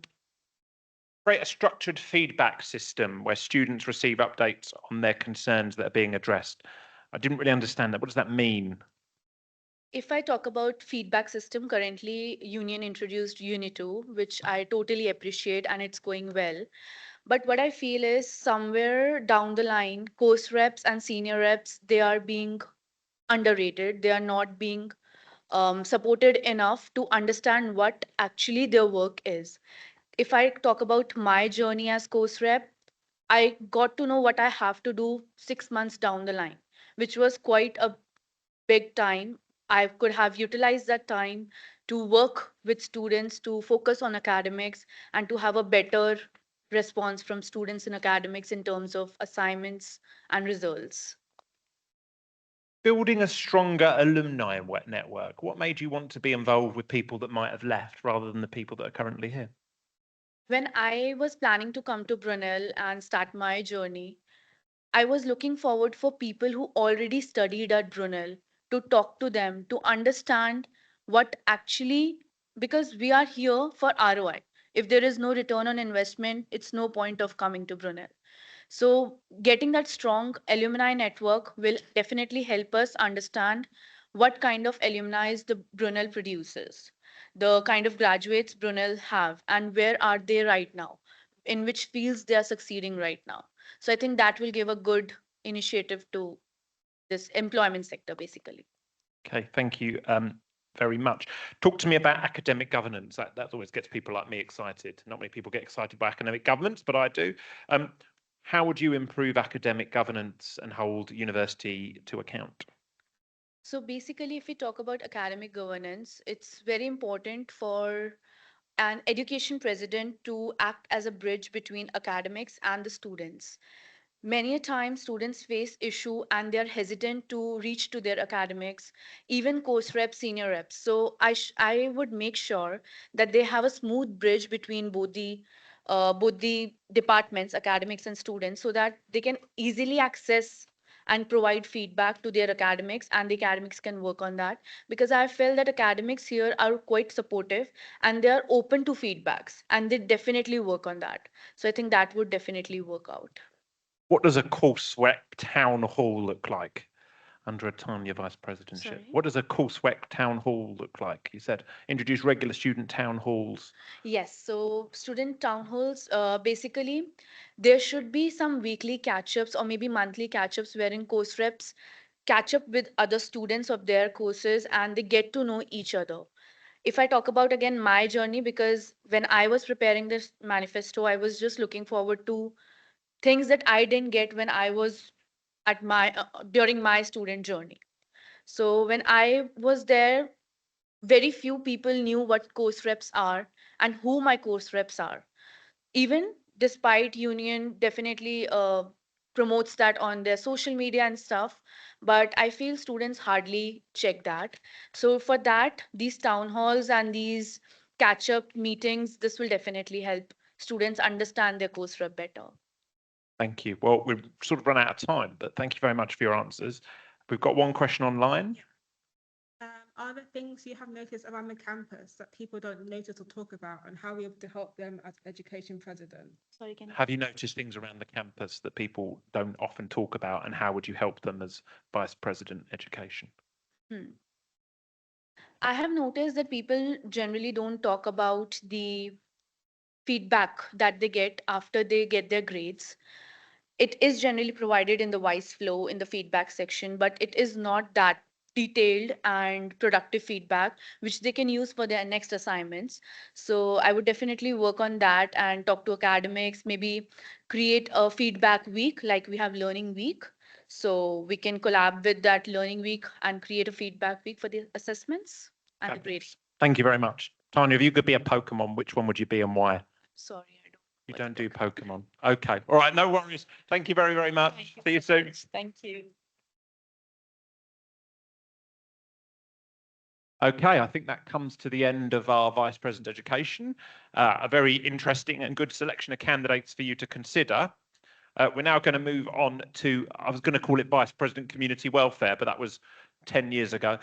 Create a structured feedback system where students receive updates on their concerns that are being addressed. I didn't really understand that. What does that mean? If I talk about feedback system, currently Union introduced Uni2, which I totally appreciate and it's going well. But what I feel is somewhere down the line, course reps and senior reps, they are being underrated. They are not being supported enough to understand what actually their work is. If I talk about my journey as course rep, I got to know what I have to do 6 months down the line, which was quite a big time. I could have utilized that time to work with students, to focus on academics, and to have a better response from students in academics in terms of assignments and results. Building a stronger alumni network. What made you want to be involved with people that might have left rather than the people that are currently here? When I was planning to come to Brunel and start my journey, I was looking forward for people who already studied at Brunel to talk to them, to understand what actually, because we are here for ROI. If there is no return on investment, it's no point of coming to Brunel. So, getting that strong alumni network will definitely help us understand what kind of alumni the Brunel produces, the kind of graduates Brunel have, and where are they right now, in which fields they are succeeding right now. So, I think that will give a good initiative to this employment sector, basically. Okay, thank you very much. Talk to me about academic governance. That always gets people like me excited. Not many people get excited by academic governance, but I do. How would you improve academic governance and hold university to account? So basically, if we talk about academic governance, it's very important for an education president to act as a bridge between academics and the students. Many a time students face issue and they're hesitant to reach to their academics, even course reps, senior reps. So I would make sure that they have a smooth bridge between both the both the departments, academics and students, so that they can easily access and provide feedback to their academics, and the academics can work on that, because I feel that academics here are quite supportive and they are open to feedbacks and they definitely work on that. So I think that would definitely work out. What does a courseware town hall look like under a Tanya vice presidentship? Sorry? What does a courseware town hall look like? You said introduce regular student town halls. Yes, so student town halls, basically, there should be some weekly catch-ups or maybe monthly catch-ups wherein course reps catch up with other students of their courses and they get to know each other. If I talk about again my journey, because when I was preparing this manifesto, I was just looking forward to things that I didn't get when I was at my during my student journey. So when I was there, very few people knew what course reps are and who my course reps are. Even despite Union definitely promotes that on their social media and stuff, but I feel students hardly check that. So for that, these town halls and these catch up meetings, this will definitely help students understand their course rep better. Thank you. Well, we've sort of run out of time, but thank you very much for your answers. We've got one question online. Are there things you have noticed around the campus that people don't notice or talk about, and how are we able to help them as education president? Sorry, can you? Have you noticed things around the campus that people don't often talk about, and how would you help them as vice president education? I have noticed that people generally don't talk about the feedback that they get after they get their grades. It is generally provided in the vice flow in the feedback section, but it is not that detailed and productive feedback which they can use for their next assignments. So I would definitely work on that and talk to academics, maybe create a feedback week like we have learning week. So we can collab with that learning week and create a feedback week for the assessments and the grades. Thank you very much. Tanya, if you could be a Pokemon, which one would you be and why? Sorry, I don't. You don't do Pokemon. Okay. All right. No worries. Thank you very, very much. See you soon. Thank you. Okay, I think that comes to the end of our Vice President Education. A very interesting and good selection of candidates for you to consider. We're now going to move on to, I was going to call it Vice President Community Welfare, but that was 10 years ago.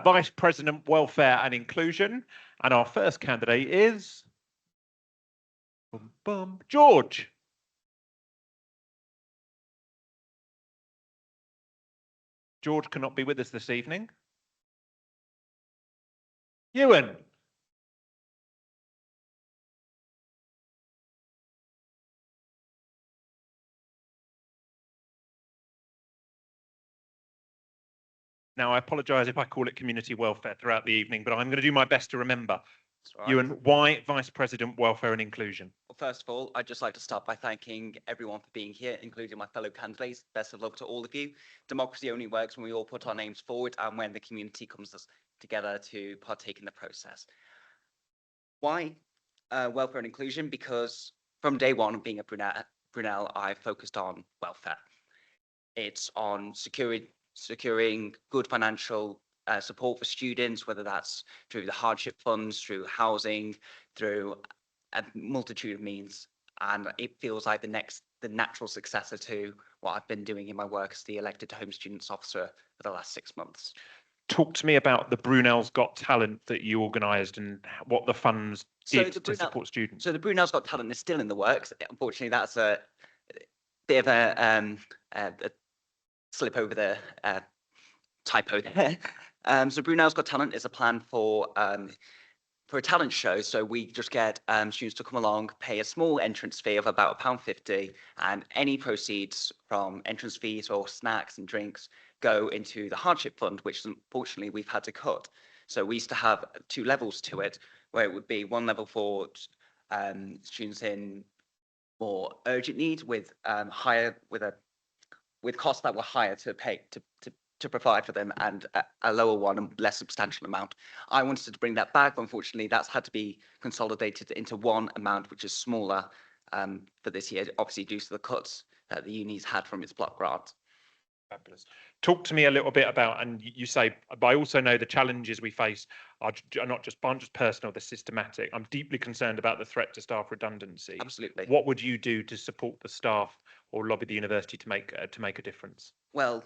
Vice President Welfare and Inclusion. And our first candidate is George. George cannot be with us this evening. Ewan. Now, I apologise if I call it community welfare throughout the evening, but I'm going to do my best to remember. Ewan, why Vice President Welfare and Inclusion? Well, first of all, I'd just like to start by thanking everyone for being here, including my fellow candidates. Best of luck to all of you. Democracy only works when we all put our names forward and when the community comes together to partake in the process. Why welfare and inclusion? Because from day one of being at Brunel, I focused on welfare. It's on securing good financial support for students, whether that's through the hardship funds, through housing, through a multitude of means. And it feels like the natural successor to what I've been doing in my work as the elected Home Students Officer for the last 6 months. Talk to me about the Brunel's Got Talent that you organised and what the funds did to support students. So the Brunel's Got Talent is still in the works. Unfortunately, that's a bit of a slip over the typo there. So Brunel's Got Talent is a plan for a talent show. So we just get students to come along, pay a small entrance fee of about £1.50, and any proceeds from entrance fees or snacks and drinks go into the hardship fund, which unfortunately we've had to cut. So we used to have 2 levels to it, where it would be one level for students in more urgent need with costs that were higher to pay to provide for them, and a lower one, a less substantial amount. I wanted to bring that back, but unfortunately that's had to be consolidated into one amount, which is smaller for this year, obviously due to the cuts that the uni's had from its block grant. Fabulous. Talk to me a little bit about, and you say, but I also know the challenges we face are not just personal, they're systematic. I'm deeply concerned about the threat to staff redundancy. Absolutely. What would you do to support the staff or lobby the university to make a difference? Well,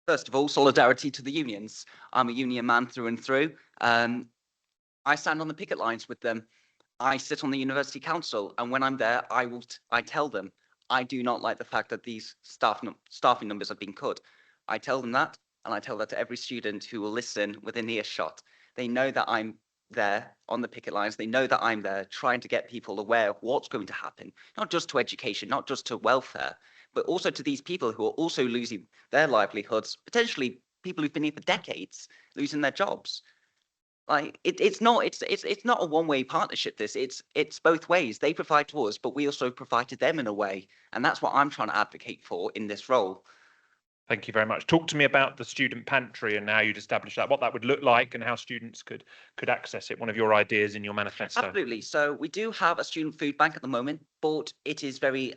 first of all, solidarity to the unions. I'm a union man through and through. I stand on the picket lines with them. I sit on the university council, and when I'm there, I tell them I do not like the fact that these staffing numbers have been cut. I tell them that, and I tell that to every student who will listen within earshot. They know that I'm there on the picket lines. They know that I'm there trying to get people aware of what's going to happen, not just to education, not just to welfare, but also to these people who are also losing their livelihoods, potentially people who've been here for decades, losing their jobs. Like it's not a one-way partnership. It's both ways. They provide to us, but we also provide to them in a way, and that's what I'm trying to advocate for in this role. Thank you very much. Talk to me about the student pantry and how you'd establish that, what that would look like, and how students could access it. One of your ideas in your manifesto. Absolutely. So we do have a student food bank at the moment, but it is very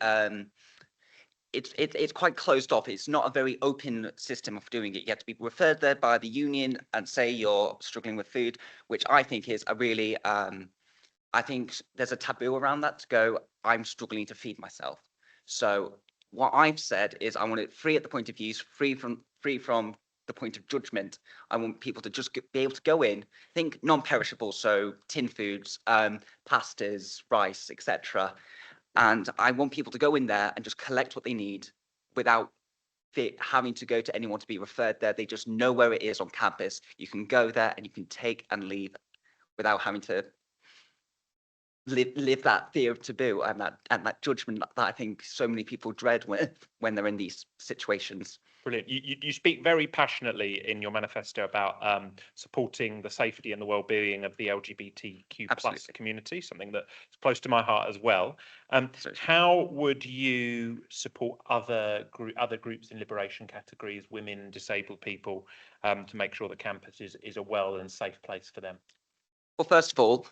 it's quite closed off. It's not a very open system of doing it. You have to be referred there by the union and say you're struggling with food, which I think is a really, I think there's a taboo around that to go, I'm struggling to feed myself. So what I've said is I want it free at the point of use, free from the point of judgment. I want people to just be able to go in, think non-perishable, so tin foods, pastas, rice, etc. And I want people to go in there and just collect what they need without having to go to anyone to be referred there. They just know where it is on campus. You can go there and you can take and leave without having to live that fear of taboo and that judgment that I think so many people dread when they're in these situations. Brilliant. You speak very passionately in your manifesto about supporting the safety and the well-being of the LGBTQ plus community, something that's close to my heart as well. How would you support other groups in liberation categories, women, disabled people, to make sure that campus is a well and safe place for them? Well, first of all,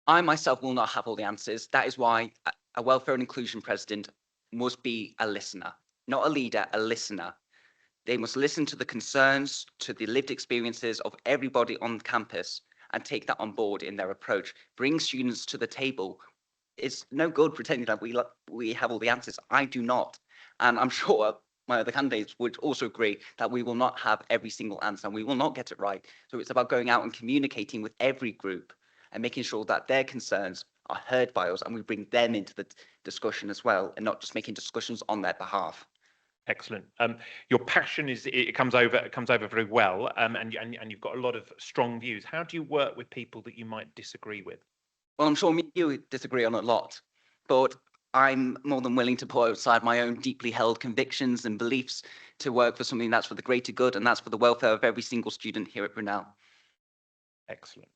I myself will not have all the answers. That is why a welfare and inclusion president must be a listener, not a leader, a listener. They must listen to the concerns, to the lived experiences of everybody on campus and take that on board in their approach. Bring students to the table. It's no good pretending that we have all the answers. I do not. And I'm sure my other candidates would also agree that we will not have every single answer and we will not get it right. So it's about going out and communicating with every group and making sure that their concerns are heard by us and we bring them into the discussion as well and not just making discussions on their behalf. Excellent. Your passion it comes over very well, and you've got a lot of strong views. How do you work with people that you might disagree with? Well, I'm sure you disagree on a lot, but I'm more than willing to put aside my own deeply held convictions and beliefs to work for something that's for the greater good and that's for the welfare of every single student here at Brunel. Excellent.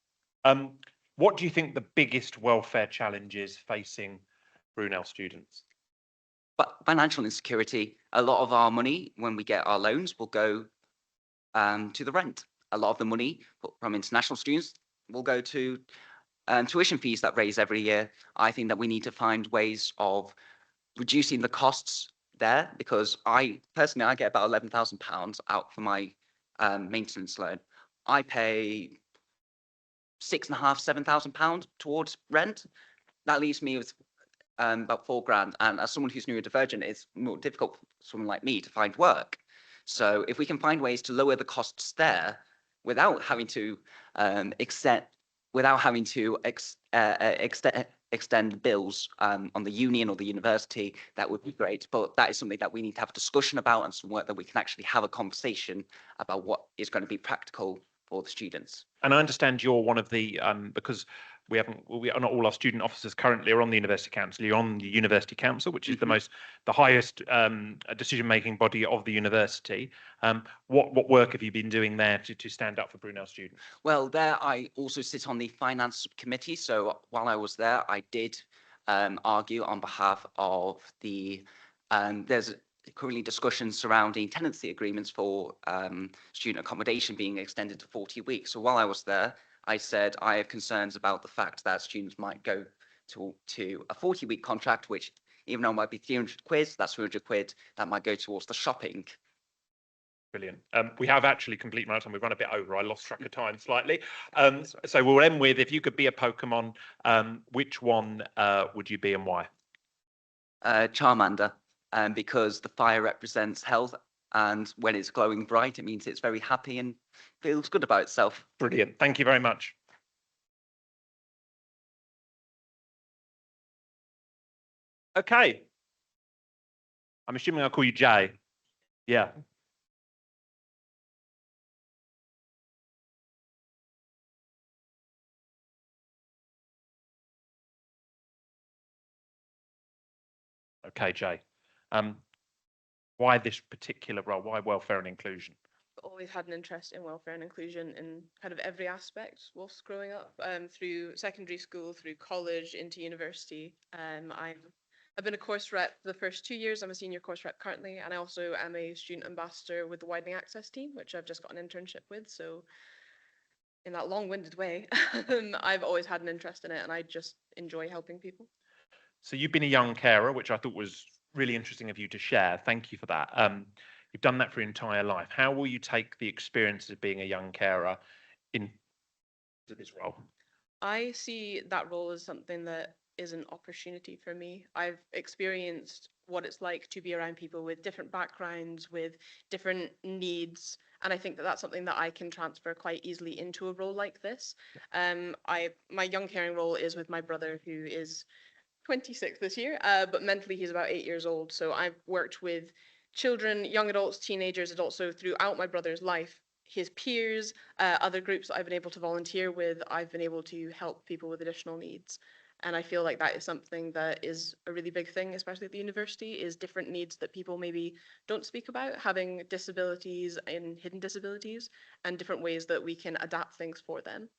What do you think the biggest welfare challenge is facing Brunel students? But financial insecurity, a lot of our money when we get our loans will go to the rent. A lot of the money from international students will go to tuition fees that raise every year. I think that we need to find ways of reducing the costs there because I personally get about £11,000 out for my maintenance loan. I pay £6,500, £7,000 towards rent. That leaves me with about £4,000. And as someone who's neurodivergent, it's more difficult for someone like me to find work. So if we can find ways to lower the costs there without having to extend bills on the union or the university, that would be great. But that is something that we need to have a discussion about and some work that we can actually have a conversation about what is going to be practical for the students. And I understand you're one of the because we are not all our student officers currently are on the university council. You're on the university council, which is the highest decision-making body of the university. What work have you been doing there to stand up for Brunel students? Well, there I also sit on the finance subcommittee. So while I was there, I did argue on behalf of the there's currently discussions surrounding tenancy agreements for student accommodation being extended to 40 weeks. So while I was there, I said I have concerns about the fact that students might go to a 40-week contract, which even though it might be 300 quid, that's 300 quid that might go towards the shopping Brilliant. We have actually completely run out of time. We've run a bit over. I lost track of time slightly. So we'll end with, if you could be a Pokemon, which one would you be and why? Charmander, because the fire represents health, and when it's glowing bright, it means it's very happy and feels good about itself. Brilliant. Thank you very much. Okay. I'm assuming I'll call you Jay. Yeah. Okay, Jay. Why this particular role? Why welfare and inclusion? Always had an interest in welfare and inclusion in kind of every aspect whilst growing up, through secondary school, through college, into university. I've been a course rep the first 2 years. I'm a senior course rep currently, and I also am a student ambassador with the Widening Access team, which I've just got an internship with. So in that long-winded way, I've always had an interest in it, and I just enjoy helping people. So you've been a young carer, which I thought was really interesting of you to share. Thank you for that. You've done that for your entire life. How will you take the experience of being a young carer into this role? I see that role as something that is an opportunity for me. I've experienced what it's like to be around people with different backgrounds, with different needs, and I think that that's something that I can transfer quite easily into a role like this. My young caring role is with my brother, who is 26 this year, but mentally he's about 8 years old. So I've worked with children, young adults, teenagers, and also throughout my brother's life, his peers, other groups that I've been able to volunteer with, I've been able to help people with additional needs. And I feel like that is something that is a really big thing, especially at the university, is different needs that people maybe don't speak about, having disabilities and hidden disabilities, and different ways that we can adapt things for them.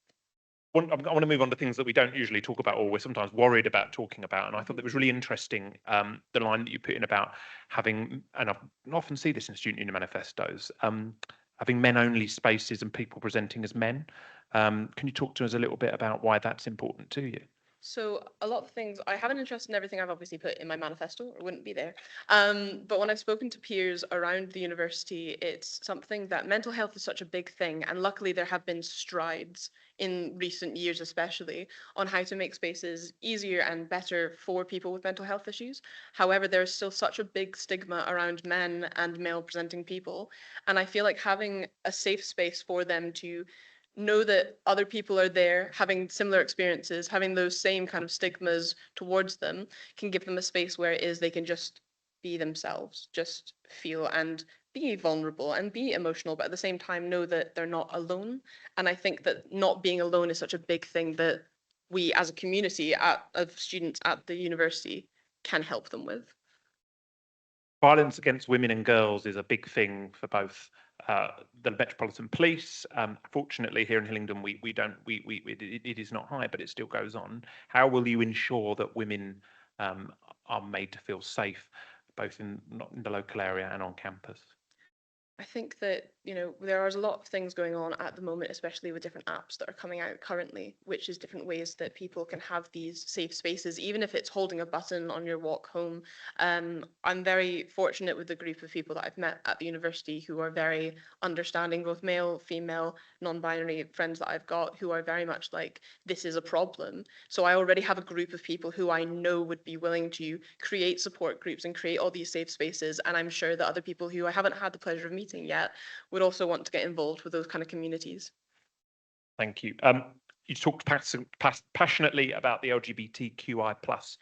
I want to move on to things that we don't usually talk about, or we're sometimes worried about talking about. And I thought that was really interesting, the line that you put in about having, and I often see this in student union manifestos, having men-only spaces and people presenting as men. Can you talk to us a little bit about why that's important to you? So a lot of things, I have an interest in everything I've obviously put in my manifesto, or wouldn't be there. But when I've spoken to peers around the university, it's something that mental health is such a big thing. And luckily there have been strides in recent years, especially on how to make spaces easier and better for people with mental health issues. However, there's still such a big stigma around men and male presenting people. And I feel like having a safe space for them to know that other people are there having similar experiences, having those same kind of stigmas towards them, can give them a space where it is they can just be themselves, just feel and be vulnerable and be emotional, but at the same time know that they're not alone. And I think that not being alone is such a big thing that we as a community of students at the university can help them with. Violence against women and girls is a big thing for both the Metropolitan Police. Fortunately, here in Hillingdon, it is not high, but it still goes on. How will you ensure that women are made to feel safe, both in the local area and on campus? I think that, there is a lot of things going on at the moment, especially with different apps that are coming out currently, which is different ways that people can have these safe spaces, even if it's holding a button on your walk home. I'm very fortunate with the group of people that I've met at the university who are very understanding, both male, female, non-binary friends that I've got who are very much like, this is a problem. So I already have a group of people who I know would be willing to create support groups and create all these safe spaces. And I'm sure that other people who I haven't had the pleasure of meeting yet would also want to get involved with those kind of communities. Thank you. You talked passionately about the LGBTQI plus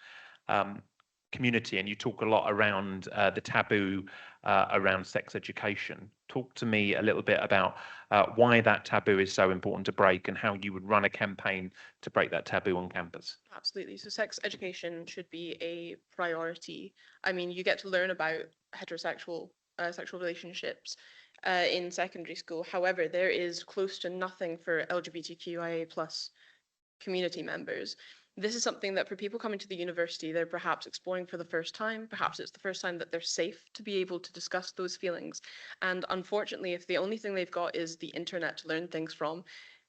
community, and you talk a lot around the taboo around sex education. Talk to me a little bit about why that taboo is so important to break, and how you would run a campaign to break that taboo on campus. Absolutely. So sex education should be a priority. I mean, you get to learn about heterosexual sexual relationships in secondary school. However, there is close to nothing for LGBTQIA plus community members. This is something that for people coming to the university, they're perhaps exploring for the first time. Perhaps it's the first time that they're safe to be able to discuss those feelings. And unfortunately, if the only thing they've got is the internet to learn things from,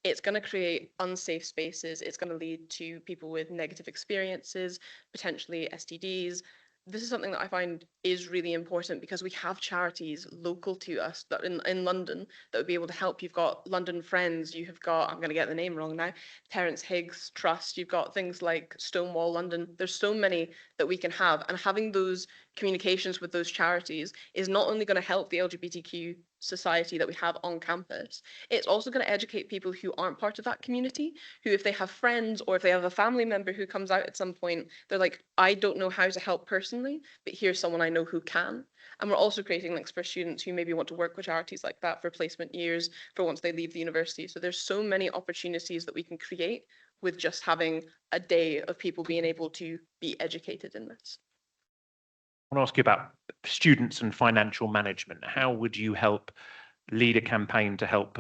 it's going to create unsafe spaces. It's going to lead to people with negative experiences, potentially STDs, this is something that I find is really important because we have charities local to us that in London that would be able to help. You've got London Friends, you have got, I'm going to get the name wrong now, Terence Higgs Trust, you've got things like Stonewall London. There's so many that we can have, and having those communications with those charities is not only going to help the LGBTQ society that we have on campus, it's also going to educate people who aren't part of that community, who if they have friends or if they have a family member who comes out at some point, they're like, I don't know how to help personally, but here's someone I know who can. And we're also creating links for students who maybe want to work with charities like that for placement years for once they leave the university. So there's so many opportunities that we can create with just having a day of people being able to be educated in this. I want to ask you about students and financial management. How would you help lead a campaign to help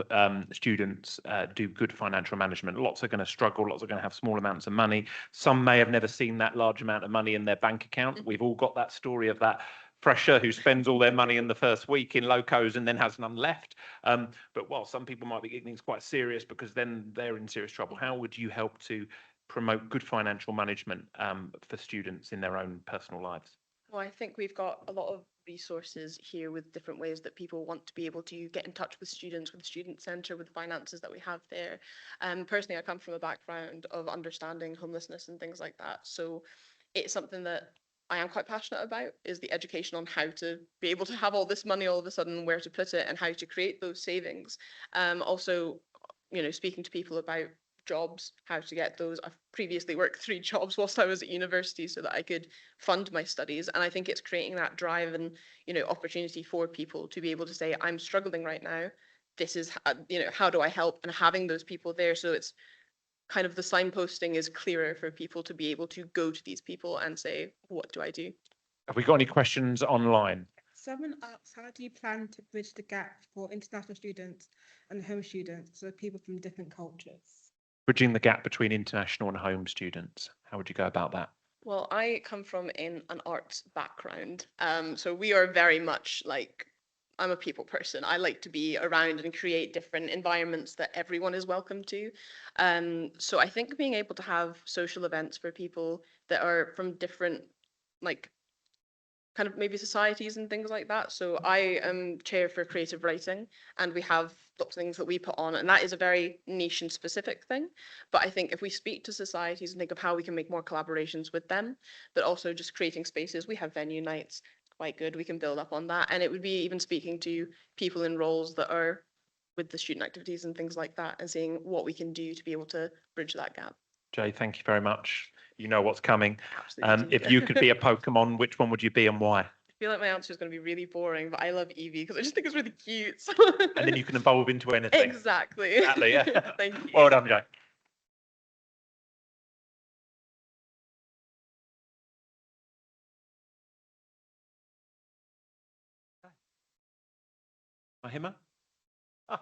students do good financial management? Lots are going to struggle, lots are going to have small amounts of money. Some may have never seen that large amount of money in their bank account. We've all got that story of that fresher who spends all their money in the first week in locos and then has none left. But while some people might be getting things quite serious because then they're in serious trouble, how would you help to promote good financial management for students in their own personal lives? Well, I think we've got a lot of resources here with different ways that people want to be able to get in touch with students, with the student centre, with the finances that we have there. Personally, I come from a background of understanding homelessness and things like that. So it's something that I am quite passionate about, is the education on how to be able to have all this money all of a sudden, where to put it and how to create those savings. Also, speaking to people about jobs, how to get those. I've previously worked 3 jobs whilst I was at university so that I could fund my studies. And I think it's creating that drive and, opportunity for people to be able to say, I'm struggling right now. This is, how do I help? And having those people there. So it's kind of the signposting is clearer for people to be able to go to these people and say, what do I do? Have we got any questions online? Someone asks, how do you plan to bridge the gap for international students and home students, so people from different cultures? Bridging the gap between international and home students. How would you go about that? Well, I come from an arts background. So we are very much like, I'm a people person. I like to be around and create different environments that everyone is welcome to. So I think being able to have social events for people that are from different, like, kind of maybe societies and things like that. So I am chair for creative writing, and we have lots of things that we put on, and that is a very niche and specific thing. But I think if we speak to societies and think of how we can make more collaborations with them, but also just creating spaces, we have venue nights, quite good, we can build up on that. And it would be even speaking to people in roles that are with the student activities and things like that, and seeing what we can do to be able to bridge that gap. Jay, thank you very much. You know what's coming. Absolutely. If you could be a Pokemon, which one would you be and why? I feel like my answer is going to be really boring, but I love Eevee because I just think it's really cute. And then you can evolve into anything. Exactly. Exactly, yeah. Thank you. Well done, Jay. Mahima? Oh.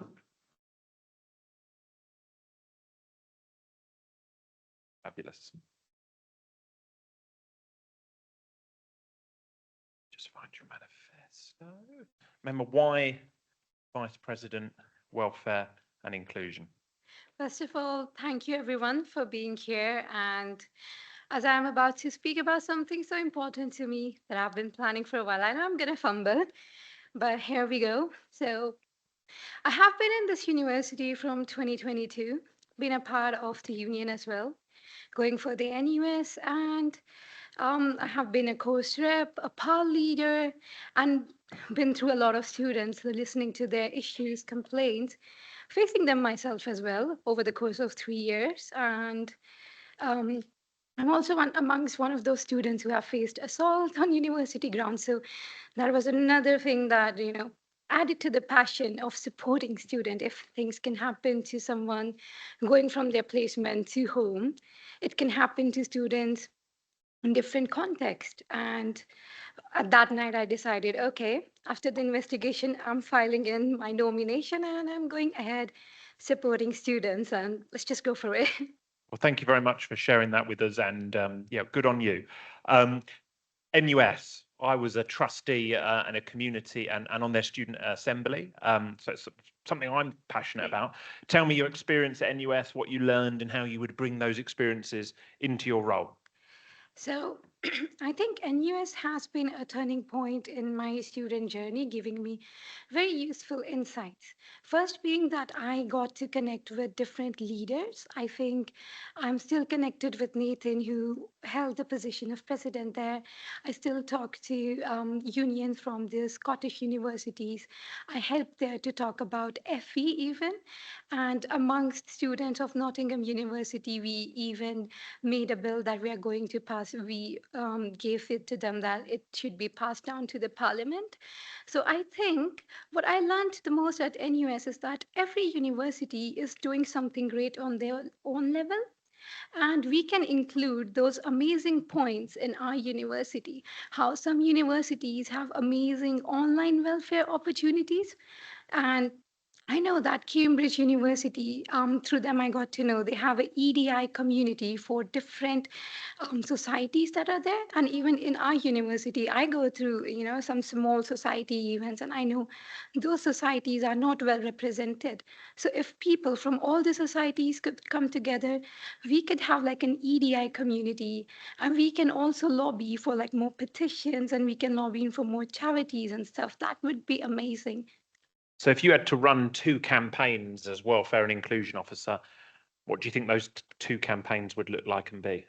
Fabulous. Just find your manifesto. Remember, why Vice President, Welfare and Inclusion? First of all, thank you everyone for being here. And as I'm about to speak about something so important to me that I've been planning for a while, I know I'm going to fumble, but here we go. So I have been in this university from 2022, been a part of the union as well, going for the NUS, and I have been a course rep, a PAL leader, and been through a lot of students listening to their issues, complaints, facing them myself as well over the course of 3 years. And um, I'm also amongst one of those students who have faced assault on university grounds. So that was another thing that, added to the passion of supporting student. If things can happen to someone going from their placement to home, it can happen to students in different context. And at that night, I decided, okay, after the investigation, I'm filing in my nomination and I'm going ahead supporting students, and let's just go for it. Well, thank you very much for sharing that with us, and yeah, good on you. NUS, I was a trustee and a community and on their student assembly, so it's something I'm passionate about. Tell me your experience at NUS, what you learned and how you would bring those experiences into your role. So I think NUS has been a turning point in my student journey, giving me very useful insights. First, being that I got to connect with different leaders. I think I'm still connected with Nathan, who held the position of president there. I still talk to unions from the Scottish universities. I helped there to talk about FE even. And amongst students of Nottingham University, we even made a bill that we are going to pass. We gave it to them that it should be passed down to the parliament. So I think what I learned the most at NUS is that every university is doing something great on their own level. And we can include those amazing points in our university. How some universities have amazing online welfare opportunities, and I know that Cambridge University, through them, I got to know they have a EDI community for different societies that are there. And even in our university, I go through, some small society events, and I know those societies are not well represented. So if people from all the societies could come together, we could have like an EDI community, and we can also lobby for like more petitions, and we can lobby for more charities and stuff. That would be amazing. So if you had to run two campaigns as welfare and inclusion officer, what do you think those two campaigns would look like and be?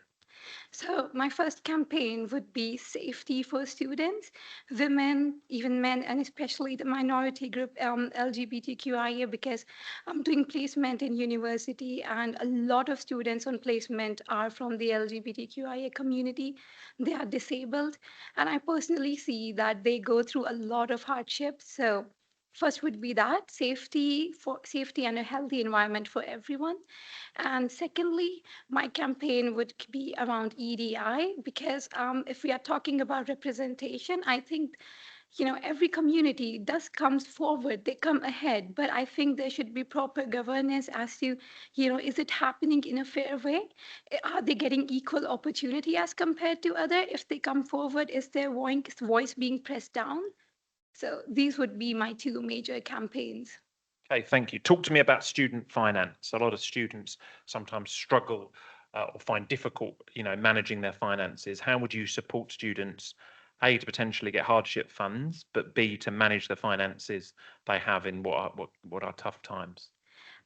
So my first campaign would be safety for students, women, even men, and especially the minority group, LGBTQIA, because I'm doing placement in university, and a lot of students on placement are from the LGBTQIA community. They are disabled, and I personally see that they go through a lot of hardships. So first would be that safety and a healthy environment for everyone. And secondly, my campaign would be around EDI, because if we are talking about representation, I think every community does comes forward, they come ahead, but I think there should be proper governance as to is it happening in a fair way? Are they getting equal opportunity as compared to other? If they come forward, is their voice being pressed down? So these would be my two major campaigns. Okay, thank you. Talk to me about student finance. A lot of students sometimes struggle or find difficult, managing their finances. How would you support students, A, to potentially get hardship funds, but B, to manage the finances they have in what are tough times?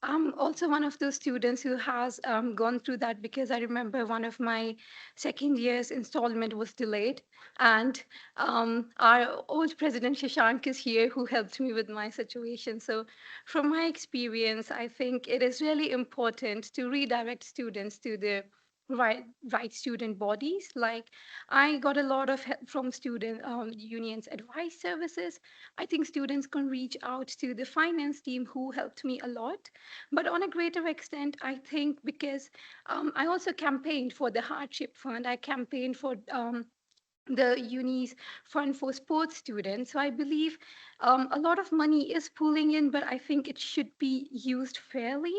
I'm also one of those students who has gone through that, because I remember one of my second year's installment was delayed. And our old president Shashank is here, who helped me with my situation. So from my experience, I think it is really important to redirect students to the right student bodies. Like, I got a lot of help from student unions advice services. I think students can reach out to the finance team, who helped me a lot. But on a greater extent, I think, because I also campaigned for the hardship fund, I campaigned for the uni's fund for sports students. So I believe a lot of money is pooling in, but I think it should be used fairly.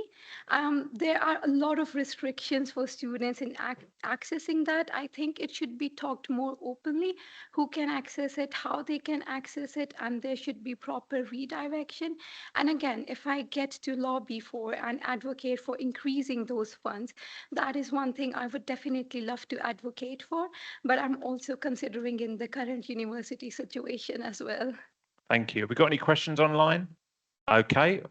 There are a lot of restrictions for students in accessing that. I think it should be talked more openly, who can access it, how they can access it, and there should be proper redirection. And again, if I get to lobby for and advocate for increasing those funds, that is one thing I would definitely love to advocate for. But I'm also considering in the current university situation as well. Thank you. Have we got any questions online? Okay.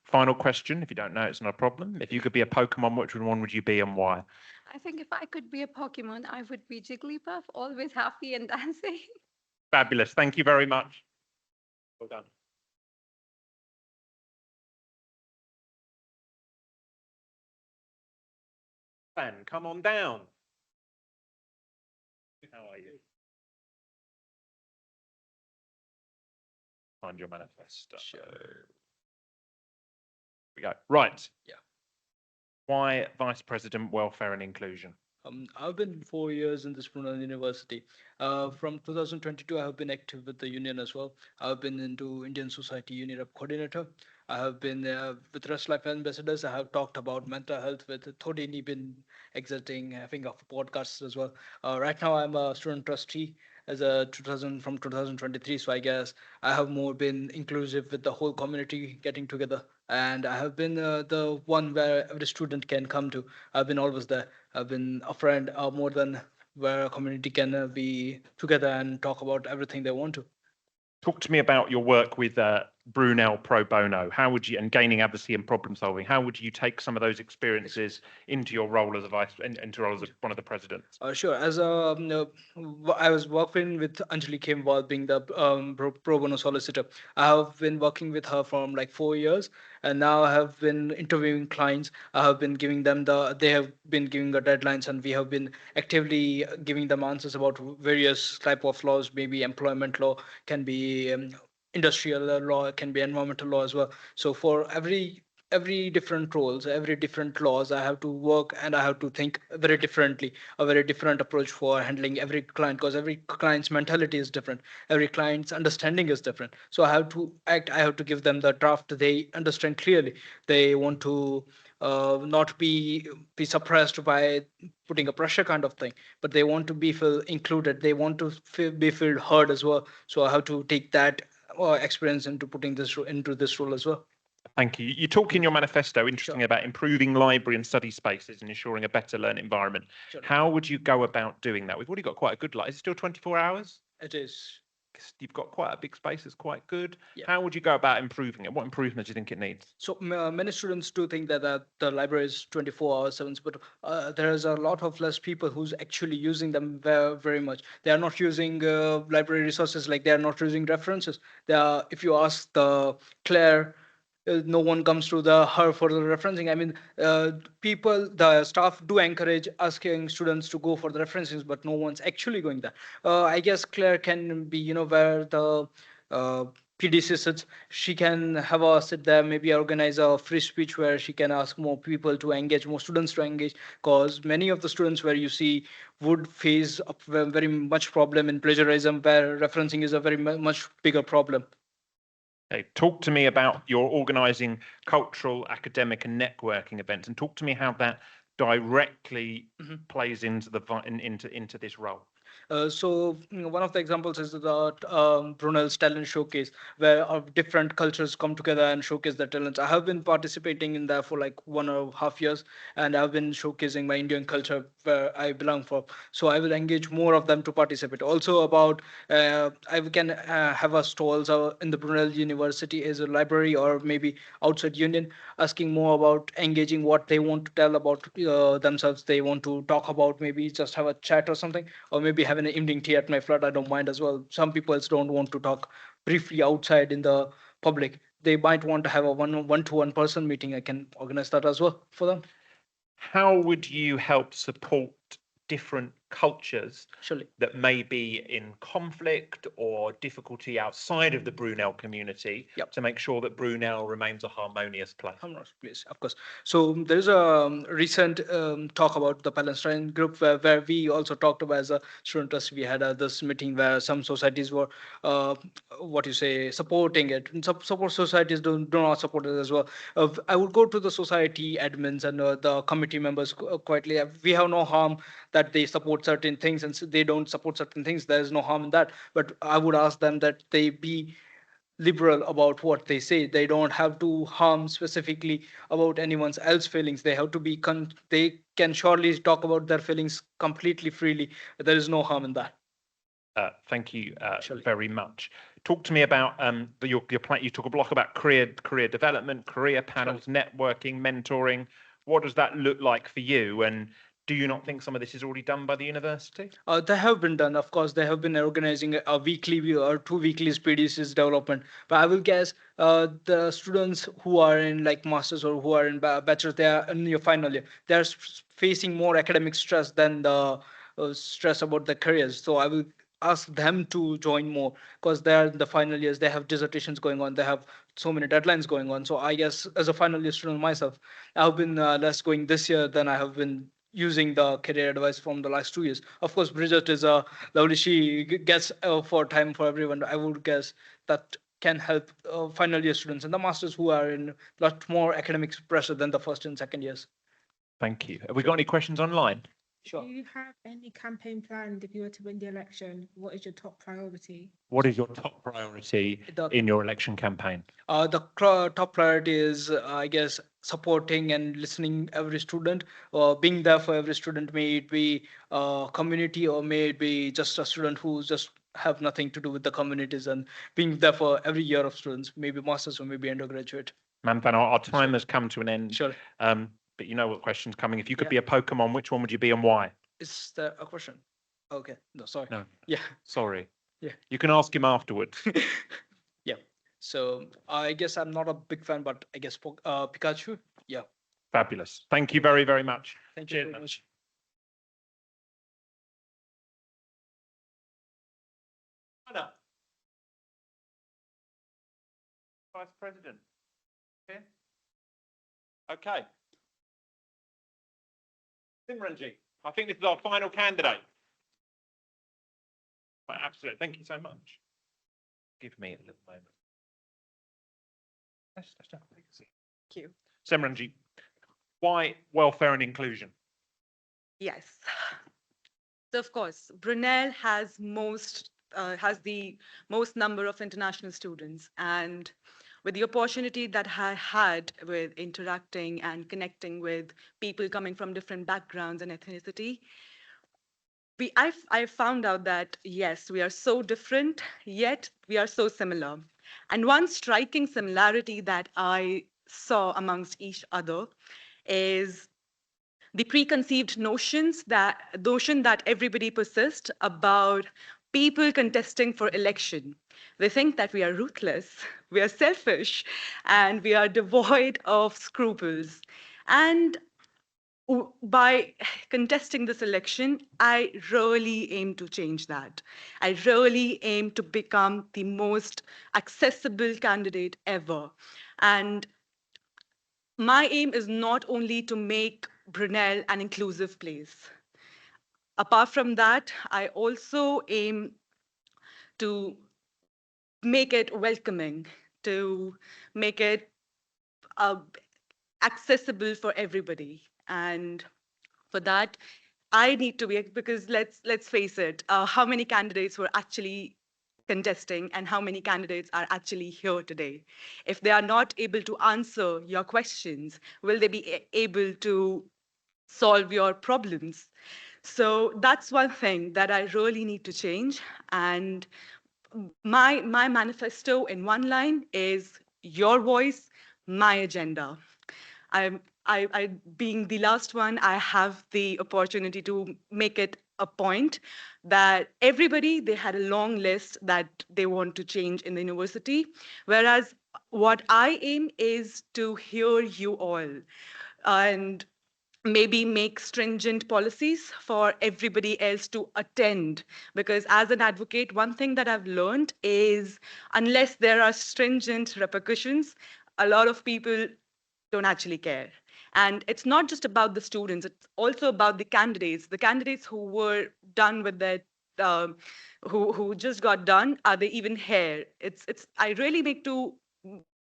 Final question. If you don't know, it's not a problem. If you could be a Pokemon, which one would you be and why? I think if I could be a Pokemon, I would be Jigglypuff, always happy and dancing. Fabulous. Thank you very much. Well done. Ben, come on down. How are you? Find your manifesto. We go. Right. Yeah. Why Vice President Welfare and Inclusion? I've been 4 years in this Brunel University. From 2022, I have been active with the union as well. I've been into Indian Society Union Rep Coordinator. I have been with Rest Life Ambassadors. I have talked about mental health with Thodini, been exiting, having a podcast as well. Right now, I'm a student trustee as a 2000 from 2023. So I guess I have more been inclusive with the whole community getting together. And I have been the one where every student can come to. I've been always there. I've been a friend more than where a community can be together and talk about everything they want to. Talk to me about your work with Brunel pro bono. How would you, and gaining advocacy and problem solving, how would you take some of those experiences into your role as a into role as one of the presidents? Sure. As I was working with Anjali Khemwal being the pro bono solicitor. I have been working with her from like 4 years, and now I have been interviewing clients. I have been giving them they have been giving the deadlines, and we have been actively giving them answers about various type of laws, maybe employment law, can be industrial law, can be environmental law as well. So for every different roles, every different laws, I have to work and I have to think very differently, a very different approach for handling every client, because every client's mentality is different, every client's understanding is different. So I have to give them the draft they understand clearly. They want to not be suppressed by putting a pressure kind of thing, but they want to be feel included. They want to be feel heard as well. So I have to take that experience into putting into this role as well. Thank you. You talk in your manifesto, interestingly, about improving library and study spaces and ensuring a better learning environment. Sure. How would you go about doing that? We've already got quite a good life. Is it still 24 hours? It is. You've got quite a big space. It's quite good. Yeah. How would you go about improving it? What improvements do you think it needs? So many students do think that the library is 24 hours 7, but there is a lot of less people who's actually using them very, very much. They are not using library resources, like they are not using references. They are, if you ask the Claire, no one comes to her for the referencing. I mean, the staff do encourage asking students to go for the references, but no one's actually going there. I guess Claire can be, where the PDC sits. She can have a sit there, maybe organize a free speech where she can ask more people to engage, more students to engage, because many of the students where you see would face a very much problem in plagiarism, where referencing is a very much bigger problem. Okay. Talk to me about your organising cultural, academic, and networking events, and talk to me how that directly plays into into this role. So one of the examples is the Brunel's talent showcase, where different cultures come together and showcase their talents. I have been participating in that for like 1.5 years, and I've been showcasing my Indian culture where I belong from. So I will engage more of them to participate. Also about I can have a stalls in the Brunel University as a library, or maybe outside Union, asking more about engaging what they want to tell about themselves. They want to talk about, maybe just have a chat or something, or maybe have an evening tea at my flat. I don't mind as well. Some people don't want to talk briefly outside in the public. They might want to have a one-to-one person meeting. I can organize that as well for them. How would you help support different cultures Surely. that may be in conflict or difficulty outside of the Brunel community to make sure that Brunel remains a harmonious place? Harmonious place, of course. So there is a recent talk about the Palestine group where we also talked about as a student trust. We had this meeting where some societies were, supporting it. And support societies do not support it as well. I would go to the society admins and the committee members quietly. We have no harm that they support certain things and they don't support certain things. There is no harm in that. But I would ask them that they be liberal about what they say. They don't have to harm specifically about anyone's else feelings. They have to be they can surely talk about their feelings completely freely. There is no harm in that. Thank you very much. Talk to me about your plan. You talk a block about career development, career panels, networking, mentoring. What does that look like for you? And do you not think some of this is already done by the university? They have been done, of course. They have been organizing a weekly or 2 weeklies PDCs development. But I will guess the students who are in like masters or who are in bachelor, they are in your final year. They are facing more academic stress than the stress about their careers. So I will ask them to join more, because they are in the final years. They have dissertations going on. They have so many deadlines going on. So I guess as a final year student myself, I have been less going this year than I have been using the career advice from the last 2 years. Of course, Bridget is a lovely, she gets for time for everyone. I would guess that can help final year students and the masters who are in a lot more academic pressure than the first and second years. Thank you. Have we got any questions online? Sure. Do you have any campaign planned if you were to win the election? What is your top priority? What is your top priority in your election campaign? The top priority is, I guess, supporting and listening every student, or being there for every student, may it be community or may it be just a student who just have nothing to do with the communities, and being there for every year of students, maybe masters or maybe undergraduate. Mamta, our time has come to an end. Sure. But you know what question's coming. If you could Yeah. be a Pokemon, which one would you be and why? Is there a question? Okay, no, sorry. No. Yeah. Sorry. Yeah. You can ask him afterwards. Yeah. So I guess I'm not a big fan, but I guess Pikachu. Yeah. Fabulous. Thank you very, very much. Thank you Cheers, very man. much. Anna. Vice President. Okay. Okay. Simranji, I think this is our final candidate. Absolutely. Thank you so much. Give me a little moment. Let's have a look. Thank you. Simranji, why welfare and inclusion? Yes. So of course, Brunel has the most number of international students, and with the opportunity that I had with interacting and connecting with people coming from different backgrounds and ethnicity, I found out that yes, we are so different, yet we are so similar. And one striking similarity that I saw amongst each other is the preconceived notion that everybody persists about people contesting for election. They think that we are ruthless, we are selfish, and we are devoid of scruples. And by contesting this election, I really aim to change that. I really aim to become the most accessible candidate ever. And my aim is not only to make Brunel an inclusive place. Apart from that, I also aim to make it welcoming, to make it uh, accessible for everybody. And for that, I need to be, because let's face it, how many candidates were actually contesting and how many candidates are actually here today? If they are not able to answer your questions, will they be able to solve your problems? So that's one thing that I really need to change. And my manifesto in one line is your voice, my agenda. I, being the last one, I have the opportunity to make it a point that everybody, they had a long list that they want to change in the university, whereas what I aim is to hear you all and maybe make stringent policies for everybody else to attend. Because as an advocate, one thing that I've learned is unless there are stringent repercussions, a lot of people don't actually care. And it's not just about the students, it's also about the candidates who were done with their who just got done, are they even here? I really make to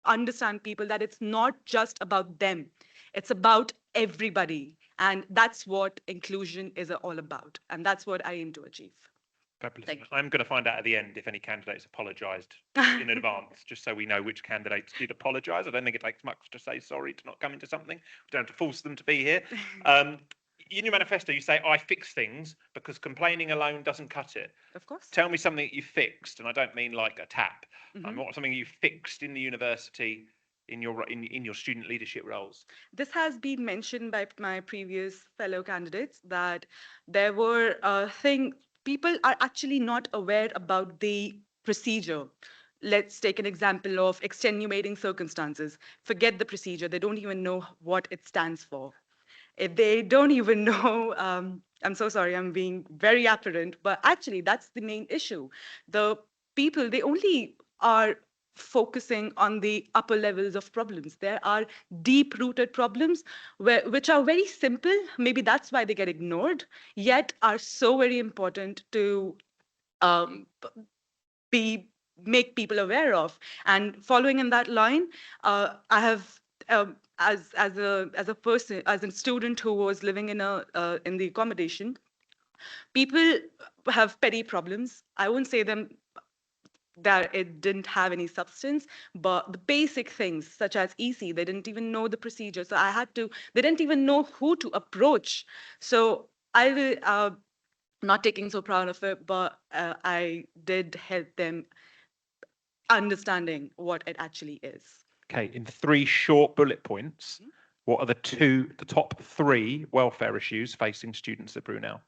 understand people that it's not just about them, it's about everybody. And that's what inclusion is all about. And that's what I aim to achieve. Fabulous. Thank you. I'm going to find out at the end if any candidates apologised in advance, just so we know which candidates did apologise. I don't think it takes much to say sorry to not coming to something. We don't have to force them to be here. In your manifesto, you say, I fix things because complaining alone doesn't cut it. Of course. Tell me something that you fixed, and I don't mean like a tap. Mhm. What something you fixed in the university in your student leadership roles? This has been mentioned by my previous fellow candidates that there were people are actually not aware about the procedure. Let's take an example of extenuating circumstances. Forget the procedure. They don't even know what it stands for. If they don't even know, I'm so sorry, I'm being very apparent, but actually that's the main issue. The people, they only are focusing on the upper levels of problems. There are deep-rooted problems which are very simple. Maybe that's why they get ignored, yet are so very important to um, make people aware of. And following in that line, I have as a person, as a student who was living in in the accommodation, people have petty problems. I won't say them that it didn't have any substance, but the basic things such as EC, they didn't even know the procedure. So they didn't even know who to approach. So I will, not taking so proud of it, but I did help them understanding what it actually is. Okay, in 3 short bullet points, what are the top 3 welfare issues facing students at Brunel?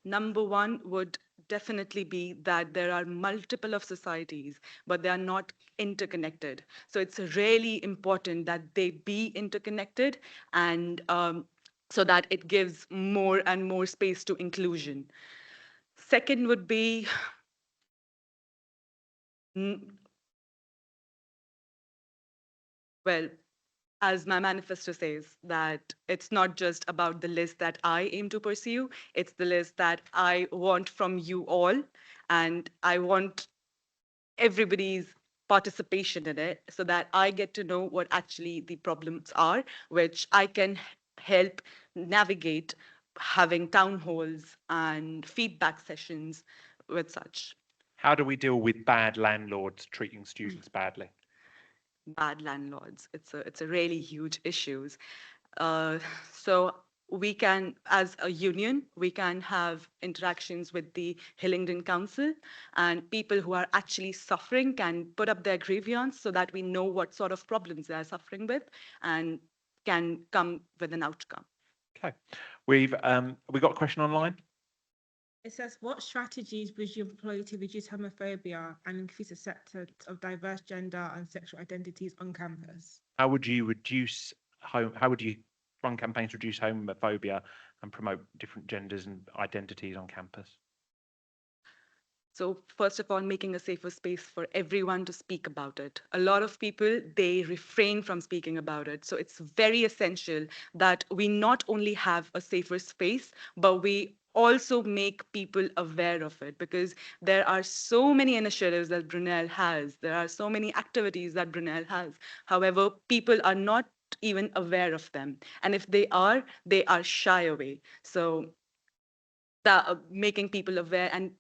Number 1 would definitely be that there are multiple of societies, but they are not interconnected. So it's really important that they be interconnected, and so that it gives more and more space to inclusion. Second would be well, as my manifesto says, that it's not just about the list that I aim to pursue, it's the list that I want from you all, and I want everybody's participation in it so that I get to know what actually the problems are, which I can help navigate having town halls and feedback sessions with such. How do we deal with bad landlords treating students badly? Bad landlords. It's a really huge issue. So we can, as a union, we can have interactions with the Hillingdon Council, and people who are actually suffering can put up their grievance so that we know what sort of problems they are suffering with and can come with an outcome. Okay, we got a question online. It says, what strategies would you employ to reduce homophobia and increase acceptance of diverse gender and sexual identities on campus? How would you run campaigns to reduce homophobia and promote different genders and identities on campus? So first of all, making a safer space for everyone to speak about it. A lot of people, they refrain from speaking about it. So it's very essential that we not only have a safer space, but we also make people aware of it, because there are so many initiatives that Brunel has. There are so many activities that Brunel has. However, people are not even aware of them. And if they are shy away. So making people aware and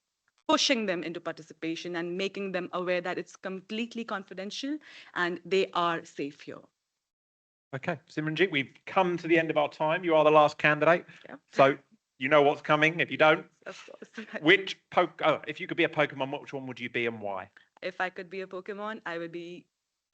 pushing them into participation and making them aware that it's completely confidential and they are safe here. Okay, Simranjit, we've come to the end of our time. You are the last candidate. Yeah. So you know what's coming. If you don't, Of course. if you could be a Pokemon, which one would you be and why? If I could be a Pokemon, I would be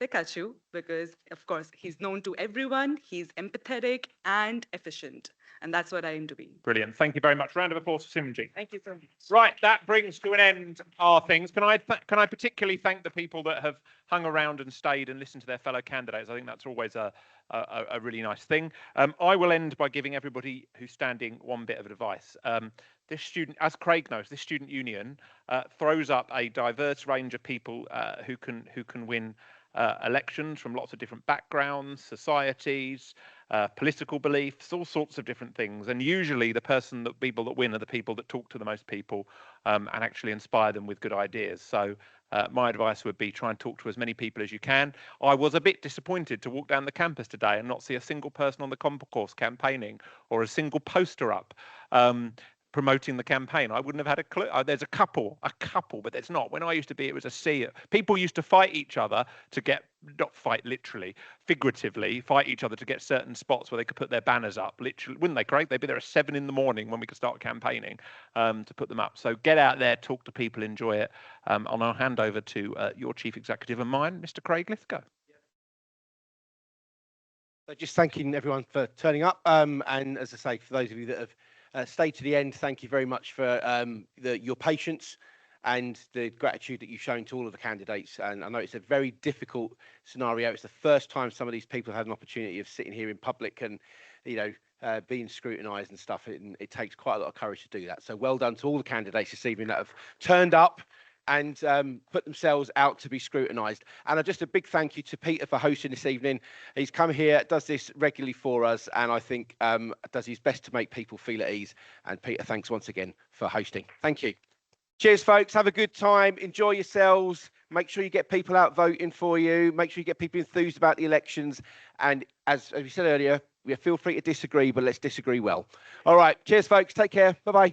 Pikachu, because of course he's known to everyone, he's empathetic and efficient, and that's what I aim to be. Brilliant. Thank you very much. Round of applause for Simranjit. Thank you so much. Right, that brings to an end our things. Can I particularly thank the people that have hung around and stayed and listened to their fellow candidates? I think that's always a really nice thing. I will end by giving everybody who's standing one bit of advice. This student, as Craig knows, this student union throws up a diverse range of people who can win elections from lots of different backgrounds, societies, political beliefs, all sorts of different things. And usually the people that win are the people that talk to the most people and actually inspire them with good ideas. So my advice would be try and talk to as many people as you can. I was a bit disappointed to walk down the campus today and not see a single person on the concourse campaigning or a single poster up promoting the campaign. I wouldn't have had a clue. There's a couple, but there's not. When I used to be, it was a sea. People used to fight each other to get, not fight literally, figuratively, fight each other to get certain spots where they could put their banners up. Literally, wouldn't they, Craig? They'd be there at 7 in the morning when we could start campaigning to put them up. So get out there, talk to people, enjoy it. And I'll hand over to your chief executive and mine, Mr. Craig Lithgow. So just thanking everyone for turning up. And as I say, for those of you that have stayed to the end, thank you very much for your patience and the gratitude that you've shown to all of the candidates. And I know it's a very difficult scenario. It's the first time some of these people have had an opportunity of sitting here in public and, being scrutinised and stuff. It takes quite a lot of courage to do that. So well done to all the candidates this evening that have turned up and put themselves out to be scrutinised. And just a big thank you to Peter for hosting this evening. He's come here, does this regularly for us, and I think does his best to make people feel at ease. And Peter, thanks once again for hosting. Thank you. Cheers, folks. Have a good time. Enjoy yourselves. Make sure you get people out voting for you. Make sure you get people enthused about the elections. And as we said earlier, feel free to disagree, but let's disagree well. All right. Cheers, folks. Take care. Bye-bye.